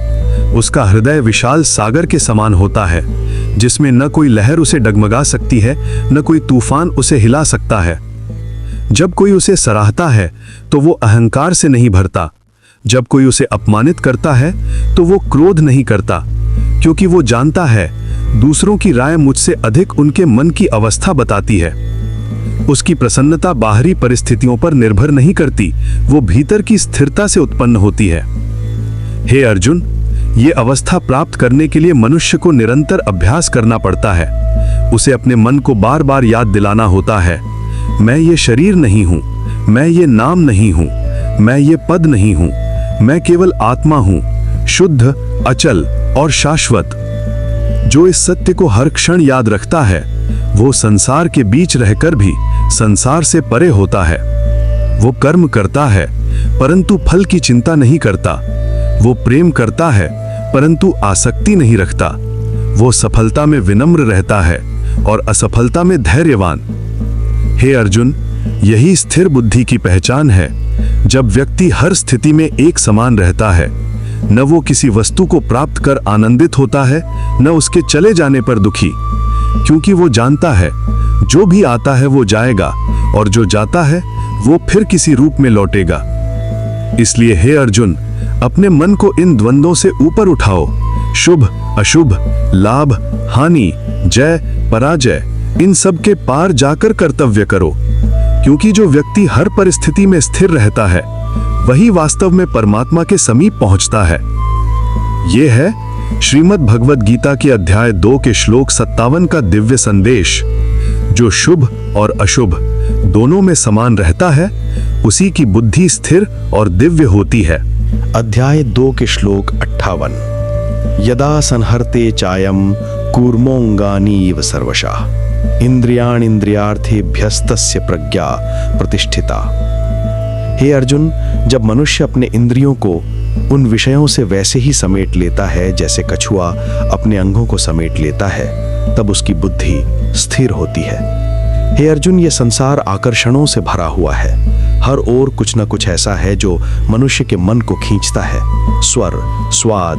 उसका हृदय विशाल सागर के समान होता है, जिसमें न कोई लहर उसे डगमगा सकती है, न कोई तूफान उसे हिला सकता है। जब कोई उसे सराहता है तो वो अहंकार से नहीं भरता। जब कोई उसे अपमानित करता है तो वो क्रोध नहीं करता, क्योंकि वो जानता है दूसरों की राय मुझसे अधिक उनके मन की अवस्था बताती है। उसकी प्रसन्नता बाहरी परिस्थितियों पर निर्भर नहीं करती, वो भीतर की स्थिरता से उत्पन्न होती है। हे अर्जुन, ये अवस्था प्राप्त करने के लिए मनुष्य को निरंतर अभ्यास करना पड़ता है। उसे अपने मन को बार बार याद दिलाना होता है, मैं ये शरीर नहीं हूं, मैं ये नाम नहीं हूं, मैं ये पद नहीं हूं, मैं केवल आत्मा हूं, शुद्ध, अचल और शाश्वत। जो इस सत्य को हर क्षण याद रखता है, वो संसार के बीच रहकर भी संसार से परे होता है। वो कर्म करता है परंतु फल की चिंता नहीं करता। वो प्रेम करता है परंतु आसक्ति नहीं रखता। वो सफलता में विनम्र रहता है और असफलता में धैर्यवान। हे अर्जुन, यही स्थिर बुद्धि की पहचान है। जब व्यक्ति हर स्थिति में एक समान रहता है, न वो किसी वस्तु को प्राप्त कर आनंदित होता है, न उसके चले जाने पर दुखी, क्योंकि वो जानता है जो भी आता है वो जाएगा और जो जाता है वो फिर किसी रूप में लौटेगा। इसलिए हे अर्जुन, अपने मन को इन द्वंद्वों से ऊपर उठाओ। शुभ, अशुभ, लाभ, हानि, जय, पराजय, इन सब के पार जाकर कर्तव्य करो, क्योंकि जो व्यक्ति हर परिस्थिति में स्थिर रहता है, वही वास्तव में परमात्मा के समीप पहुंचता है। यह है श्रीमद् भगवद गीता के अध्याय 2 के श्लोक 57 का दिव्य संदेश। जो शुभ और अशुभ दोनों में समान रहता है, उसी की बुद्धि स्थिर और दिव्य होती है। अध्याय 2 के श्लोक 58। यदा संहर्ते चायम कूर्मोऽङ्गानीव सर्वशः इंद्रियाणीन्द्रियार्थेभ्यस्तस्य प्रज्ञा प्रतिष्ठिता। हे अर्जुन, जब मनुष्य अपने इंद्रियों को उन विषयों से वैसे ही समेट लेता है जैसे कछुआ अपने अंगों को समेट लेता है, तब उसकी बुद्धि स्थिर होती है। हे अर्जुन, ये संसार आकर्षणों से भरा हुआ है। हर ओर कुछ न कुछ ऐसा है जो मनुष्य के मन को खींचता है। स्वर, स्वाद,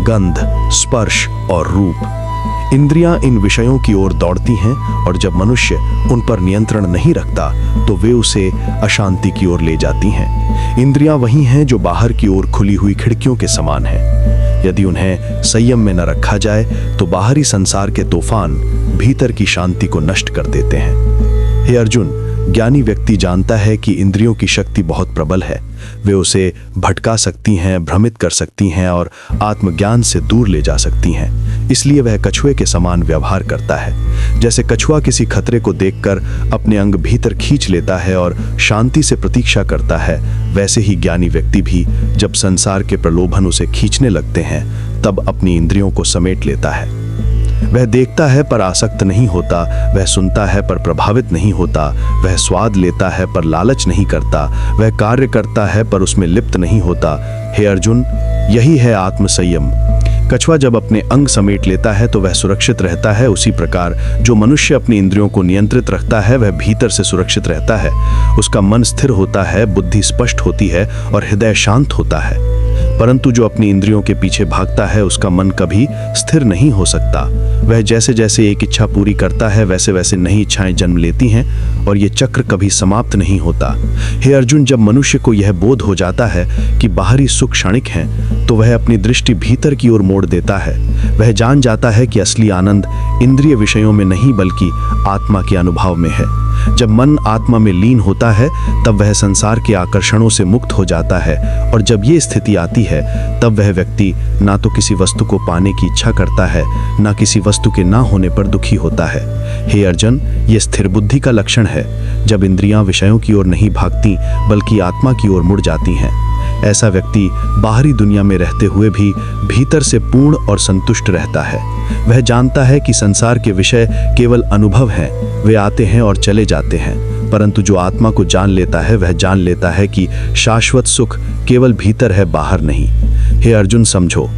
गंध, स्पर्श और रूप। इंद्रियां इन विषयों की ओर दौड़ती हैं और जब मनुष्य उन पर नियंत्रण नहीं रखता तो वे उसे अशांति की ओर ले जाती हैं। इंद्रियां वही हैं जो बाहर की ओर खुली हुई खिड़कियों के समान हैं। यदि उन्हें संयम में न रखा जाए तो बाहरी संसार के तूफान भीतर की शांति को नष्ट कर देते हैं। हे अर्जुन, ज्ञानी व्यक्ति जानता है कि इंद्रियों की शक्ति बहुत प्रबल है। वे उसे भटका सकती हैं, भ्रमित कर सकती हैं और आत्मज्ञान से दूर ले जा सकती हैं। इसलिए वह कछुए के समान व्यवहार करता है। जैसे कछुआ किसी खतरे को देखकर अपने अंग भीतर खींच लेता है और शांति से प्रतीक्षा करता है, वैसे ही ज्ञानी व्यक्ति भी जब संसार के प्रलोभन उसे खींचने लगते हैं, तब अपनी इंद्रियों को समेट लेता है। वह देखता है पर आसक्त नहीं होता, वह सुनता है पर प्रभावित नहीं होता, वह स्वाद लेता है पर लालच नहीं करता, वह कार्य करता है पर उसमें लिप्त नहीं होता। हे अर्जुन, यही है आत्मसंयम। कछुआ जब अपने अंग समेट लेता है तो वह सुरक्षित रहता है। उसी प्रकार जो मनुष्य अपनी इंद्रियों को नियंत्रित रखता है, वह भीतर से सुरक्षित रहता है। उसका मन स्थिर होता है, बुद्धि स्पष्ट होती है और हृदय शांत होता है। परंतु जो अपनी इंद्रियों के पीछे भागता है, उसका मन कभी स्थिर नहीं हो सकता। वह जैसे जैसे एक इच्छा पूरी करता है, वैसे वैसे नई इच्छाएं जन्म लेती हैं और ये चक्र कभी समाप्त नहीं होता। हे अर्जुन, जब मनुष्य को यह बोध हो जाता है कि बाहरी सुख क्षणिक हैं, तो वह अपनी दृष्टि भीतर की ओर मोड़ देता है। वह जान जाता है कि असली आनंद इंद्रिय विषयों में नहीं बल्कि आत्मा के अनुभव में है। जब मन आत्मा में लीन होता है, तब वह संसार के आकर्षणों से मुक्त हो जाता है और जब ये स्थिति आती है, तब वह व्यक्ति ना तो किसी वस्तु को पाने की इच्छा करता है, ना किसी वस्तु के ना होने पर दुखी होता है। हे अर्जुन, ये स्थिर बुद्धि का लक्षण है। जब इंद्रियां विषयों की ओर नहीं भागती बल्कि आत्मा की ओर मुड़ जाती हैं। ऐसा व्यक्ति बाहरी दुनिया में रहते हुए भी भीतर से पूर्ण और संतुष्ट रहता है। वह जानता है कि संसार के विषय केवल अनुभव हैं, वे आते हैं और चले जाते हैं, परंतु जो आत्मा को जान लेता है वह जान लेता है कि शाश्वत सुख केवल भीतर है, बाहर नहीं। हे अर्जुन, समझो,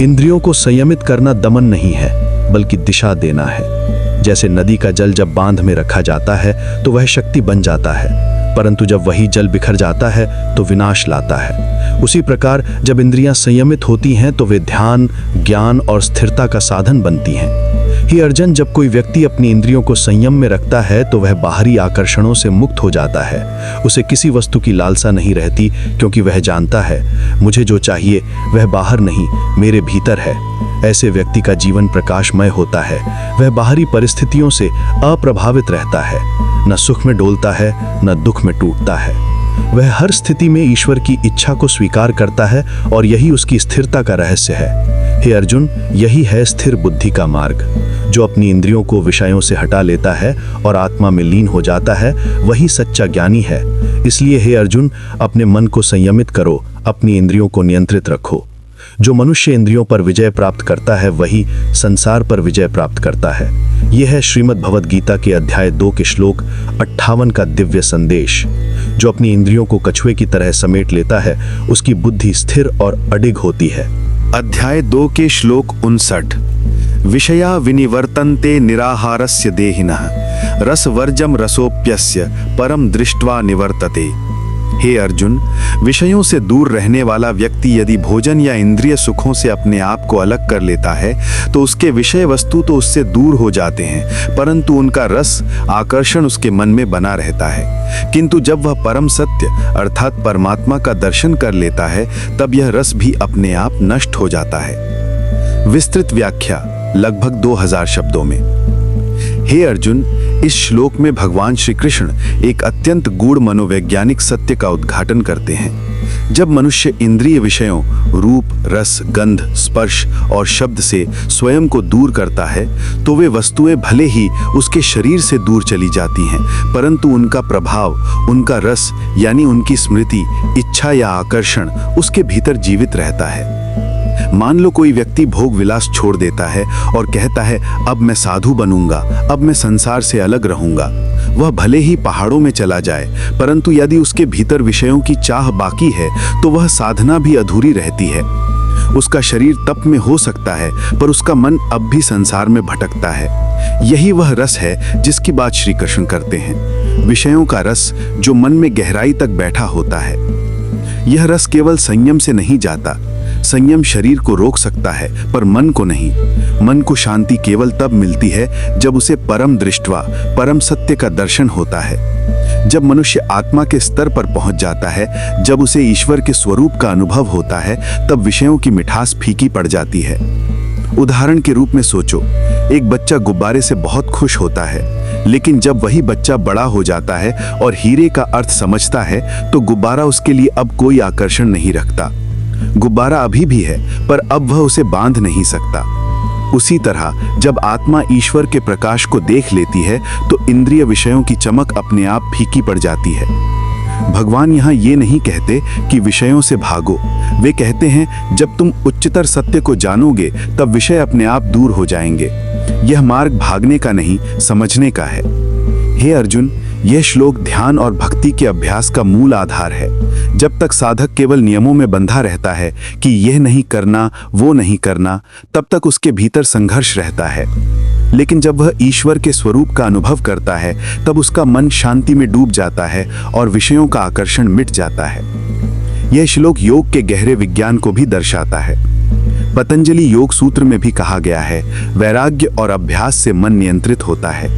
इंद्रियों को संयमित करना दमन नहीं है, बल्कि दिशा देना है। जैसे नदी का जल जब बांध में रखा जाता है तो वह शक्ति बन जाता है, परंतु जब वही जल बिखर जाता है तो विनाश लाता है। उसी प्रकार जब इंद्रियां संयमित होती हैं तो वे ध्यान, ज्ञान और स्थिरता का साधन बनती हैं। हे अर्जुन, जब कोई व्यक्ति अपनी इंद्रियों को संयम में रखता है तो वह बाहरी आकर्षणों से मुक्त हो जाता है। उसे किसी वस्तु की लालसा नहीं रहती, क्योंकि वह जानता है मुझे जो चाहिए वह बाहर नहीं, मेरे भीतर है। ऐसे व्यक्ति का जीवन प्रकाशमय होता है। वह बाहरी परिस्थितियों से अप्रभावित रहता है, न सुख में डोलता है न दुख में टूटता है। वह हर स्थिति में ईश्वर की इच्छा को स्वीकार करता है और यही उसकी स्थिरता का रहस्य है। हे अर्जुन, यही है स्थिर बुद्धि का मार्ग। जो अपनी इंद्रियों को विषयों से हटा लेता है और आत्मा में लीन हो जाता है, वही सच्चा ज्ञानी है। इसलिए हे अर्जुन, अपने मन को संयमित करो, अपनी इंद्रियों को नियंत्रित रखो। जो मनुष्य इंद्रियों पर विजय प्राप्त करता है वही संसार पर विजय प्राप्त करता है। यह है श्रीमद् भगवद गीता के अध्याय 2 के श्लोक 58 का दिव्य संदेश। जो अपनी इंद्रियों को कछुए की तरह समेट लेता है, उसकी बुद्धि स्थिर और अडिग होती है। अध्याय 2 के श्लोक 59। विषया विनिवर्तन्ते निराहारस्य देहिनः रसवर्जम रसोप्यस्य परम दृष्ट्वा निवर्तते। हे अर्जुन, विषयों से दूर रहने वाला व्यक्ति यदि भोजन या इंद्रिय सुखों से अपने आप को अलग कर लेता है तो उसके विषय वस्तु तो उससे दूर हो जाते हैं, परंतु उनका रस, आकर्षण उसके मन में बना रहता है। किंतु जब वह परम सत्य अर्थात परमात्मा का दर्शन कर लेता है, तब यह रस भी अपने आप नष्ट हो जाता है। विस्तृत व्याख्या लगभग 2000 शब्दों में। हे अर्जुन, इस श्लोक में भगवान श्री कृष्ण एक अत्यंत गूढ़ मनोवैज्ञानिक सत्य का उद्घाटन करते हैं। जब मनुष्य इंद्रिय विषयों रूप, रस, गंध, स्पर्श और शब्द से स्वयं को दूर करता है तो वे वस्तुएं भले ही उसके शरीर से दूर चली जाती हैं, परंतु उनका प्रभाव, उनका रस यानी उनकी स्मृति, इच्छा या आकर्षण उसके भीतर जीवित रहता है। मान लो कोई व्यक्ति भोग विलास छोड़ देता है और कहता है अब मैं साधु बनूंगा, अब मैं संसार से अलग रहूंगा। वह भले ही पहाड़ों में चला जाए, परंतु यदि उसके भीतर विषयों की चाह बाकी है तो वह साधना भी अधूरी रहती है। उसका शरीर तप में हो सकता है, पर उसका मन अब भी संसार में भटकता है। यही वह रस है जिसकी बात श्री कृष्ण करते हैं, विषयों का रस जो मन में गहराई तक बैठा होता है। यह रस केवल संयम से नहीं जाता। संयम शरीर को रोक सकता है पर मन को नहीं। मन को शांति केवल तब मिलती है जब उसे परम दृष्टवा, परम सत्य का दर्शन होता है। जब मनुष्य आत्मा के स्तर पर पहुंच जाता है, जब उसे ईश्वर के स्वरूप का अनुभव होता है, तब विषयों की मिठास फीकी पड़ जाती है। उदाहरण के रूप में सोचो, एक बच्चा गुब्बारे से बहुत खुश होता है, लेकिन जब वही बच्चा बड़ा हो जाता है और हीरे का अर्थ समझता है तो गुब्बारा उसके लिए अब कोई आकर्षण नहीं रखता। गुब्बारा अभी भी है, पर अब वह उसे बांध नहीं सकता। उसी तरह जब आत्मा ईश्वर के प्रकाश को देख लेती है तो इंद्रिय विषयों की चमक अपने आप फीकी पड़ जाती है। भगवान यहाँ ये नहीं कहते कि विषयों से भागो, वे कहते हैं जब तुम उच्चतर सत्य को जानोगे तब विषय अपने आप दूर हो जाएंगे। यह मार्ग भागने का नहीं, समझने का है। हे अर्जुन, यह श्लोक ध्यान और भक्ति के अभ्यास का मूल आधार है। जब तक साधक केवल नियमों में बंधा रहता है कि यह नहीं करना, वो नहीं करना, तब तक उसके भीतर संघर्ष रहता है। लेकिन जब वह ईश्वर के स्वरूप का अनुभव करता है तब उसका मन शांति में डूब जाता है और विषयों का आकर्षण मिट जाता है। यह श्लोक योग के गहरे विज्ञान को भी दर्शाता है। पतंजलि योग सूत्र में भी कहा गया है, वैराग्य और अभ्यास से मन नियंत्रित होता है।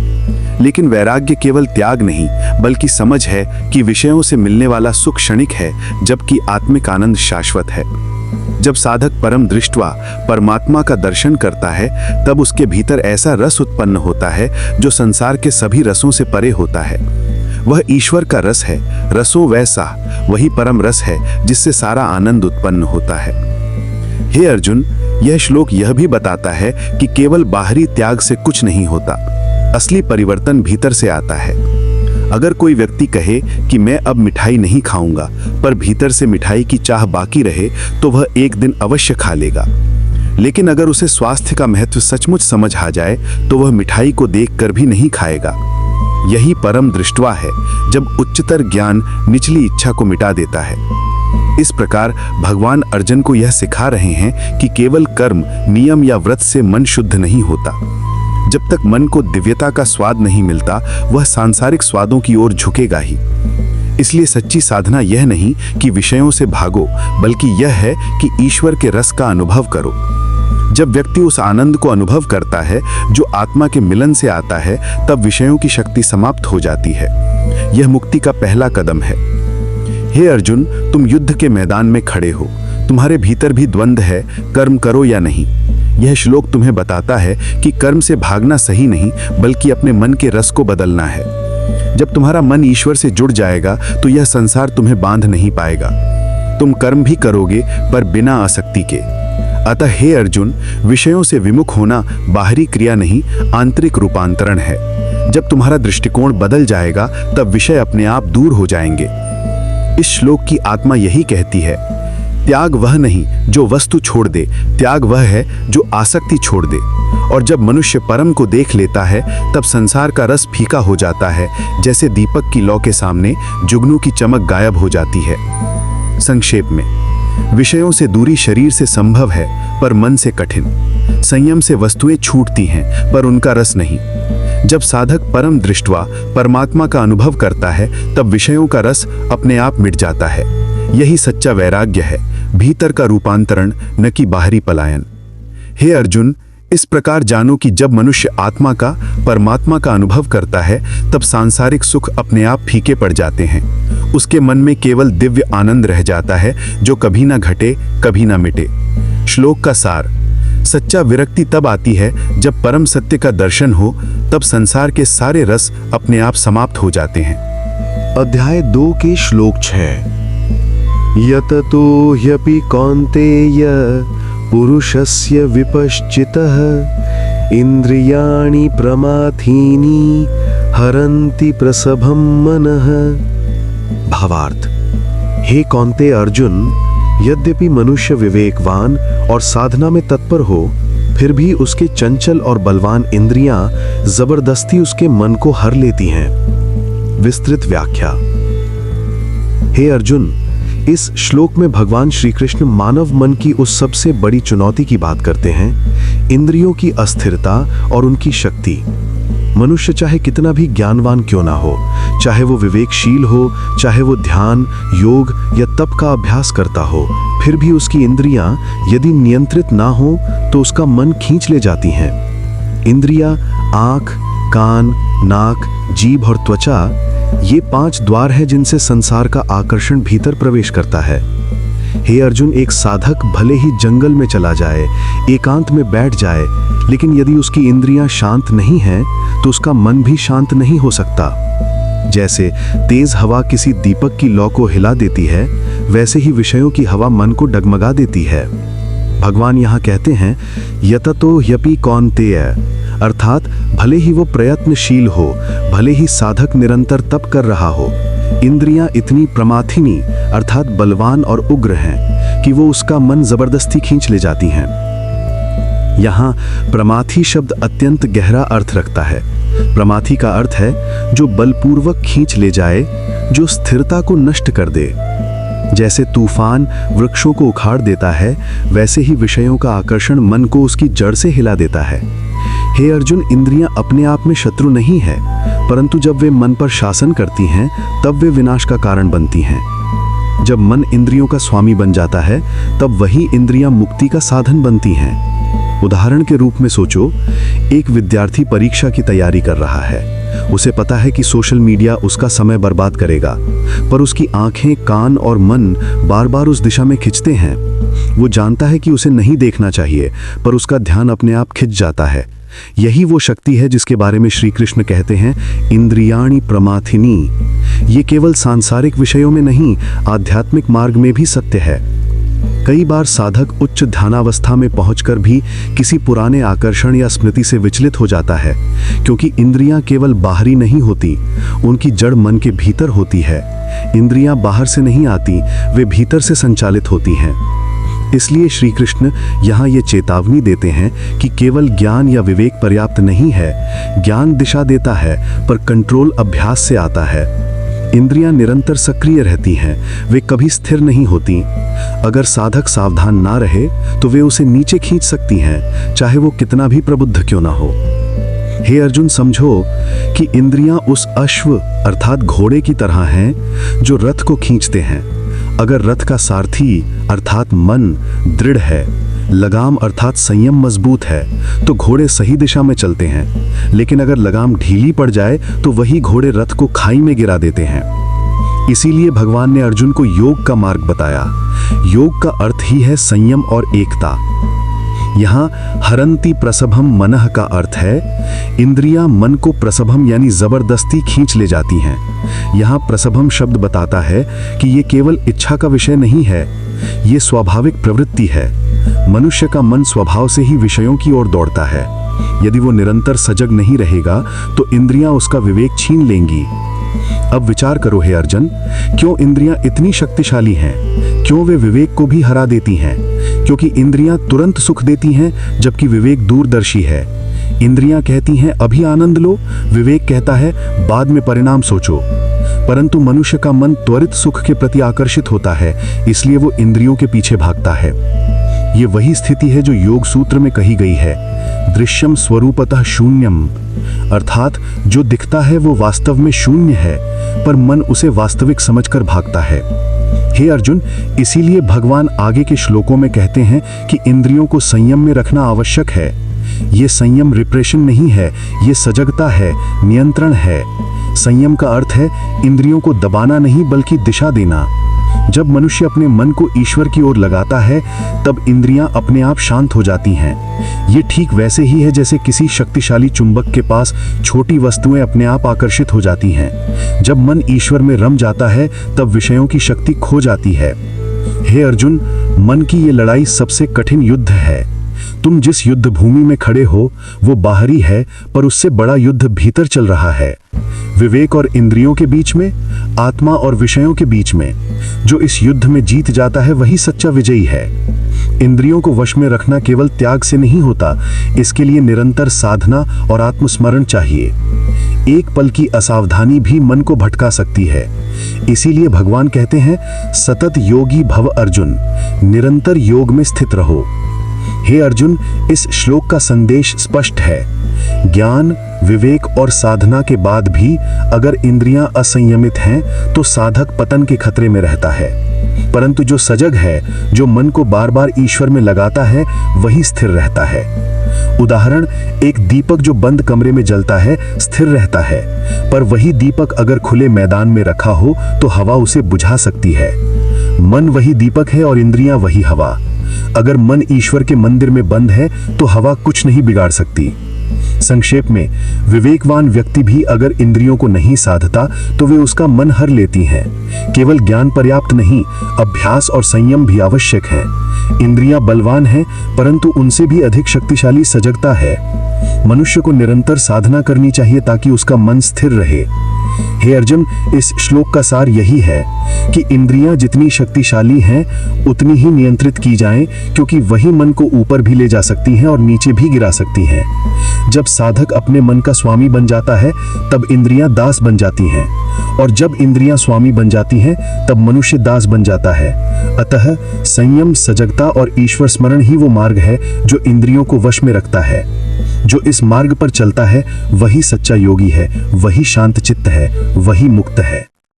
लेकिन वैराग्य केवल त्याग नहीं, बल्कि समझ है कि विषयों से मिलने वाला सुख क्षणिक है, जबकि आत्मिक आनंद शाश्वत है। जब साधक परम दृष्टवा, परमात्मा का दर्शन करता है, तब उसके भीतर ऐसा रस उत्पन्न होता है जो संसार के सभी रसों से परे होता है। वह ईश्वर का रस है, रसों वैसा, वही परम रस है जिससे सारा आनंद उत्पन्न होता है। हे अर्जुन, यह श्लोक यह भी बताता है कि केवल बाहरी त्याग से कुछ नहीं होता, असली परिवर्तन भीतर से आता है। अगर कोई व्यक्ति कहे कि मैं अब मिठाई नहीं खाऊंगा, पर भीतर से मिठाई की चाह बाकी रहे, तो वह एक दिन अवश्य खा लेगा। लेकिन अगर उसे स्वास्थ्य का महत्व सचमुच समझ आ जाए, तो वह मिठाई को देखकर भी नहीं खाएगा। यही परम दृष्टवा है, जब उच्चतर ज्ञान निचली इच्छा को मिटा देता है। इस प्रकार भगवान अर्जुन को यह सिखा रहे हैं कि केवल कर्म, नियम या व्रत से मन शुद्ध नहीं होता। जब तक मन को दिव्यता का स्वाद नहीं मिलता, वह सांसारिक स्वादों की ओर झुकेगा ही। इसलिए सच्ची साधना यह नहीं कि विषयों से भागो, बल्कि यह है कि ईश्वर के रस का अनुभव करो। जब व्यक्ति उस आनंद को अनुभव करता है जो आत्मा के मिलन से आता है, तब विषयों की शक्ति समाप्त हो जाती है। यह मुक्ति का पहला कदम है। हे अर्जुन, तुम युद्ध के मैदान में खड़े हो। तुम्हारे भीतर भी द्वंद्व है, कर्म करो या नहीं। यह श्लोक तुम्हें बताता है कि कर्म से भागना सही नहीं, बल्कि अपने मन के रस को बदलना है। जब तुम्हारा मन ईश्वर से जुड़ जाएगा, तो यह संसार तुम्हें बांध नहीं पाएगा। तुम कर्म भी करोगे, पर बिना आसक्ति के। अतः हे अर्जुन, विषयों से विमुख होना बाहरी क्रिया नहीं, आंतरिक रूपांतरण है। जब तुम्हारा दृष्टिकोण बदल जाएगा, तब विषय अपने आप दूर हो जाएंगे। इस श्लोक की आत्मा यही कहती है, त्याग वह नहीं जो वस्तु छोड़ दे, त्याग वह है जो आसक्ति छोड़ दे। और जब मनुष्य परम को देख लेता है, तब संसार का रस फीका हो जाता है, जैसे दीपक की लौ के सामने जुगनू की चमक गायब हो जाती है। संक्षेप में, विषयों से दूरी शरीर से संभव है, पर मन से कठिन। संयम से वस्तुएं छूटती हैं, पर उनका रस नहीं। जब साधक परम दृष्टवा परमात्मा का अनुभव करता है, तब विषयों का रस अपने आप मिट जाता है। यही सच्चा वैराग्य है, भीतर का रूपांतरण, न कि बाहरी पलायन। हे अर्जुन, इस प्रकार जानो कि जब मनुष्य आत्मा का, परमात्मा का अनुभव करता है, तब सांसारिक सुख अपने आप फीके पड़ जाते हैं। उसके मन में केवल दिव्य आनंद रह जाता है, जो कभी ना घटे, कभी ना मिटे। श्लोक का सार, सच्चा विरक्ति तब आती है जब परम सत्य का दर्शन हो, तब संसार के सारे रस अपने आप समाप्त हो जाते हैं। अध्याय 2 के श्लोक 6। यततो ह्यपि कौन्तेय पुरुषस्य विपश्चितः इंद्रियाणि प्रमाथीनि हरन्ति प्रसभं मनः। भावार्थ, हे कौन्तेय अर्जुन, यद्यपि मनुष्य विवेकवान और साधना में तत्पर हो, फिर भी उसके चंचल और बलवान इंद्रियां जबरदस्ती उसके मन को हर लेती हैं। विस्तृत व्याख्या। हे अर्जुन, इस श्लोक में भगवान श्री कृष्ण मानव मन की उस सबसे बड़ी चुनौती की बात करते हैं, इंद्रियों की अस्थिरता और उनकी शक्ति। मनुष्य चाहे कितना भी ज्ञानवान क्यों ना हो, चाहे वो विवेकशील हो, चाहे वो ध्यान, योग या तप का अभ्यास करता हो, फिर भी उसकी इंद्रियां यदि नियंत्रित ना हो तो उसका मन खींच ले जाती हैं। इंद्रियां आंख, कान, नाक, जीभ और त्वचा, ये 5 द्वार हैं जिनसे संसार का आकर्षण भीतर प्रवेश करता है। हे अर्जुन, एक साधक भले ही जंगल में चला जाए, एकांत में बैठ जाए, लेकिन यदि उसकी इंद्रियां शांत नहीं हैं, तो उसका मन भी शांत नहीं हो सकता। जैसे तेज हवा किसी दीपक की लौ को हिला देती है, वैसे ही विषयों की हवा मन को डगमगा देती है। भगवान यहाँ कहते हैं, यततो ह्यपि कौन्तेय, अर्थात भले ही वो प्रयत्नशील हो, भले ही साधक निरंतर तप कर रहा हो, इंद्रियां इतनी प्रमाथिनी अर्थात बलवान और उग्र हैं कि वो उसका मन जबरदस्ती खींच ले जाती हैं। यहाँ प्रमाथी शब्द अत्यंत गहरा अर्थ रखता है। प्रमाथी का अर्थ है जो बलपूर्वक खींच ले जाए, जो स्थिरता को नष्ट कर दे। जैसे तूफान वृक्षों को उखाड़ देता है, वैसे ही विषयों का आकर्षण मन को उसकी जड़ से हिला देता है। हे अर्जुन, इंद्रियां अपने आप में शत्रु नहीं है, परंतु जब वे मन पर शासन करती हैं, तब वे विनाश का कारण बनती हैं। जब मन इंद्रियों का स्वामी बन जाता है, तब वही इंद्रियां मुक्ति का साधन बनती हैं। उदाहरण के रूप में सोचो, एक विद्यार्थी परीक्षा की तैयारी कर रहा है। उसे पता है कि सोशल मीडिया उसका समय बर्बाद करेगा, पर उसकी आंखें, कान और मन बार बार उस दिशा में खिंचते हैं। वो जानता है कि उसे नहीं देखना चाहिए, पर उसका ध्यान अपने आप खिंच जाता है। यही वो शक्ति है जिसके बारे में श्री कृष्ण कहते हैं, इंद्रियाणि प्रमाथिनी। ये केवल सांसारिक विषयों में नहीं, आध्यात्मिक मार्ग में भी सत्य है। कई बार साधक उच्च ध्यानावस्था में पहुंचकर भी किसी पुराने आकर्षण या स्मृति से विचलित हो जाता है, क्योंकि इंद्रियां केवल बाहरी नहीं होती, उनकी जड़ मन के भीतर होती है। इंद्रियां बाहर से नहीं आती, वे भीतर से संचालित होती हैं। इसलिए श्री कृष्ण यहाँ ये चेतावनी देते हैं कि केवल ज्ञान या विवेक पर्याप्त नहीं है। ज्ञान दिशा देता है, पर कंट्रोल अभ्यास से आता है। इंद्रियां निरंतर सक्रिय रहती हैं, वे कभी स्थिर नहीं होती। अगर साधक सावधान ना रहे तो वे उसे नीचे खींच सकती हैं, चाहे वो कितना भी प्रबुद्ध क्यों ना हो। हे अर्जुन, समझो कि इंद्रियां उस अश्व अर्थात घोड़े की तरह हैं जो रथ को खींचते हैं। अगर रथ का सारथी अर्थात मन दृढ़ है, लगाम अर्थात संयम मजबूत है, तो घोड़े सही दिशा में चलते हैं। लेकिन अगर लगाम ढीली पड़ जाए तो वही घोड़े रथ को खाई में गिरा देते हैं। इसीलिए भगवान ने अर्जुन को योग का मार्ग बताया। योग का अर्थ ही है संयम और एकता। यहाँ हरंती प्रसभम मनः का अर्थ है इंद्रियां मन को प्रसभम यानी जबरदस्ती खींच ले जाती हैं। यहाँ प्रसभम शब्द बताता है कि ये केवल इच्छा का विषय नहीं है, ये स्वाभाविक प्रवृत्ति है। मनुष्य का मन स्वभाव से ही विषयों की ओर दौड़ता है। यदि वो निरंतर सजग नहीं रहेगा तो इंद्रियां उसका विवेक छीन लेंगी। अब विचार करो हे अर्जुन, क्यों इंद्रियां इतनी शक्तिशाली हैं? क्यों वे विवेक को भी हरा देती हैं? क्योंकि इंद्रियां तुरंत सुख देती हैं, जबकि विवेक दूरदर्शी है। इंद्रियां कहती हैं अभी आनंद लो, विवेक कहता है बाद में परिणाम सोचो। परंतु मनुष्य का मन त्वरित सुख के प्रति आकर्षित होता है, इसलिए वो इंद्रियों के पीछे भागता है। ये वही स्थिति है जो योग सूत्र में कही गई है, दृश्यम स्वरूपतः शून्यम, अर्थात जो दिखता है वो वास्तव में शून्य है, पर मन उसे वास्तविक समझकर भागता है। हे अर्जुन, इसीलिए भगवान आगे के श्लोकों में कहते हैं कि इंद्रियों को संयम में रखना आवश्यक है। ये संयम रिप्रेशन नहीं है, ये सजगता है, नियंत्रण है। संयम का अर्थ है इंद्रियों को दबाना नहीं बल्कि दिशा देना। जब मनुष्य अपने मन को ईश्वर की ओर लगाता है तब इंद्रियां अपने आप शांत हो जाती हैं। ये ठीक वैसे ही है जैसे किसी शक्तिशाली चुंबक के पास छोटी वस्तुएं अपने आप आकर्षित हो जाती हैं। जब मन ईश्वर में रम जाता है तब विषयों की शक्ति खो जाती है। हे अर्जुन, मन की ये लड़ाई सबसे कठिन युद्ध है। तुम जिस युद्ध भूमि में खड़े हो वो बाहरी है, पर उससे बड़ा युद्ध भीतर चल रहा है। विवेक और इंद्रियों के बीच में, आत्मा और विषयों के बीच में। जो इस युद्ध में जीत जाता है वही सच्चा विजयी है। इंद्रियों को वश में रखना केवल त्याग से नहीं होता, इसके लिए निरंतर साधना और आत्मस्मरण चाहिए। एक पल की असावधानी भी मन को भटका सकती है। इसीलिए भगवान कहते हैं सतत योगी भव अर्जुन, निरंतर योग में स्थित रहो। हे अर्जुन, इस श्लोक का संदेश स्पष्ट है। ज्ञान, विवेक और साधना के बाद भी अगर इंद्रियां असंयमित हैं तो साधक पतन के खतरे में रहता है। परंतु जो सजग है, जो मन को बार बार ईश्वर में लगाता है, वही स्थिर रहता है। उदाहरण, एक दीपक जो बंद कमरे में जलता है स्थिर रहता है, पर वही दीपक अगर खुले मैदान में रखा हो तो हवा उसे बुझा सकती है। मन वही दीपक है और इंद्रियां वही हवा। अगर मन ईश्वर के मंदिर में बंद है तो हवा कुछ नहीं बिगाड़ सकती। संक्षेप में, विवेकवान व्यक्ति भी अगर इंद्रियों को नहीं साधता तो वे उसका मन हर लेती हैं। केवल ज्ञान पर्याप्त नहीं, अभ्यास और संयम भी आवश्यक है। इंद्रियां बलवान हैं, परंतु उनसे भी अधिक शक्तिशाली सजगता है। मनुष्य को निरंतर साधना करनी चाहिए ताकि उसका मन स्थिर रहे। हे अर्जुन, इस श्लोक का सार यही है कि इंद्रियां जितनी शक्तिशाली हैं उतनी ही नियंत्रित की जाएं, क्योंकि वही मन को ऊपर भी ले जा सकती हैं और नीचे भी गिरा सकती हैं। जब साधक अपने मन का स्वामी बन जाता है तब इंद्रियां दास बन जाती हैं, और जब इंद्रियां स्वामी बन जाती हैं तब मनुष्य दास बन जाता है। अतः संयम, सजगता और ईश्वर स्मरण ही वो मार्ग है जो इंद्रियों को वश में रखता है। जो इस मार्ग पर चलता है वही सच्चा योगी है, वही शांत चित्त है, वही मुक्त है।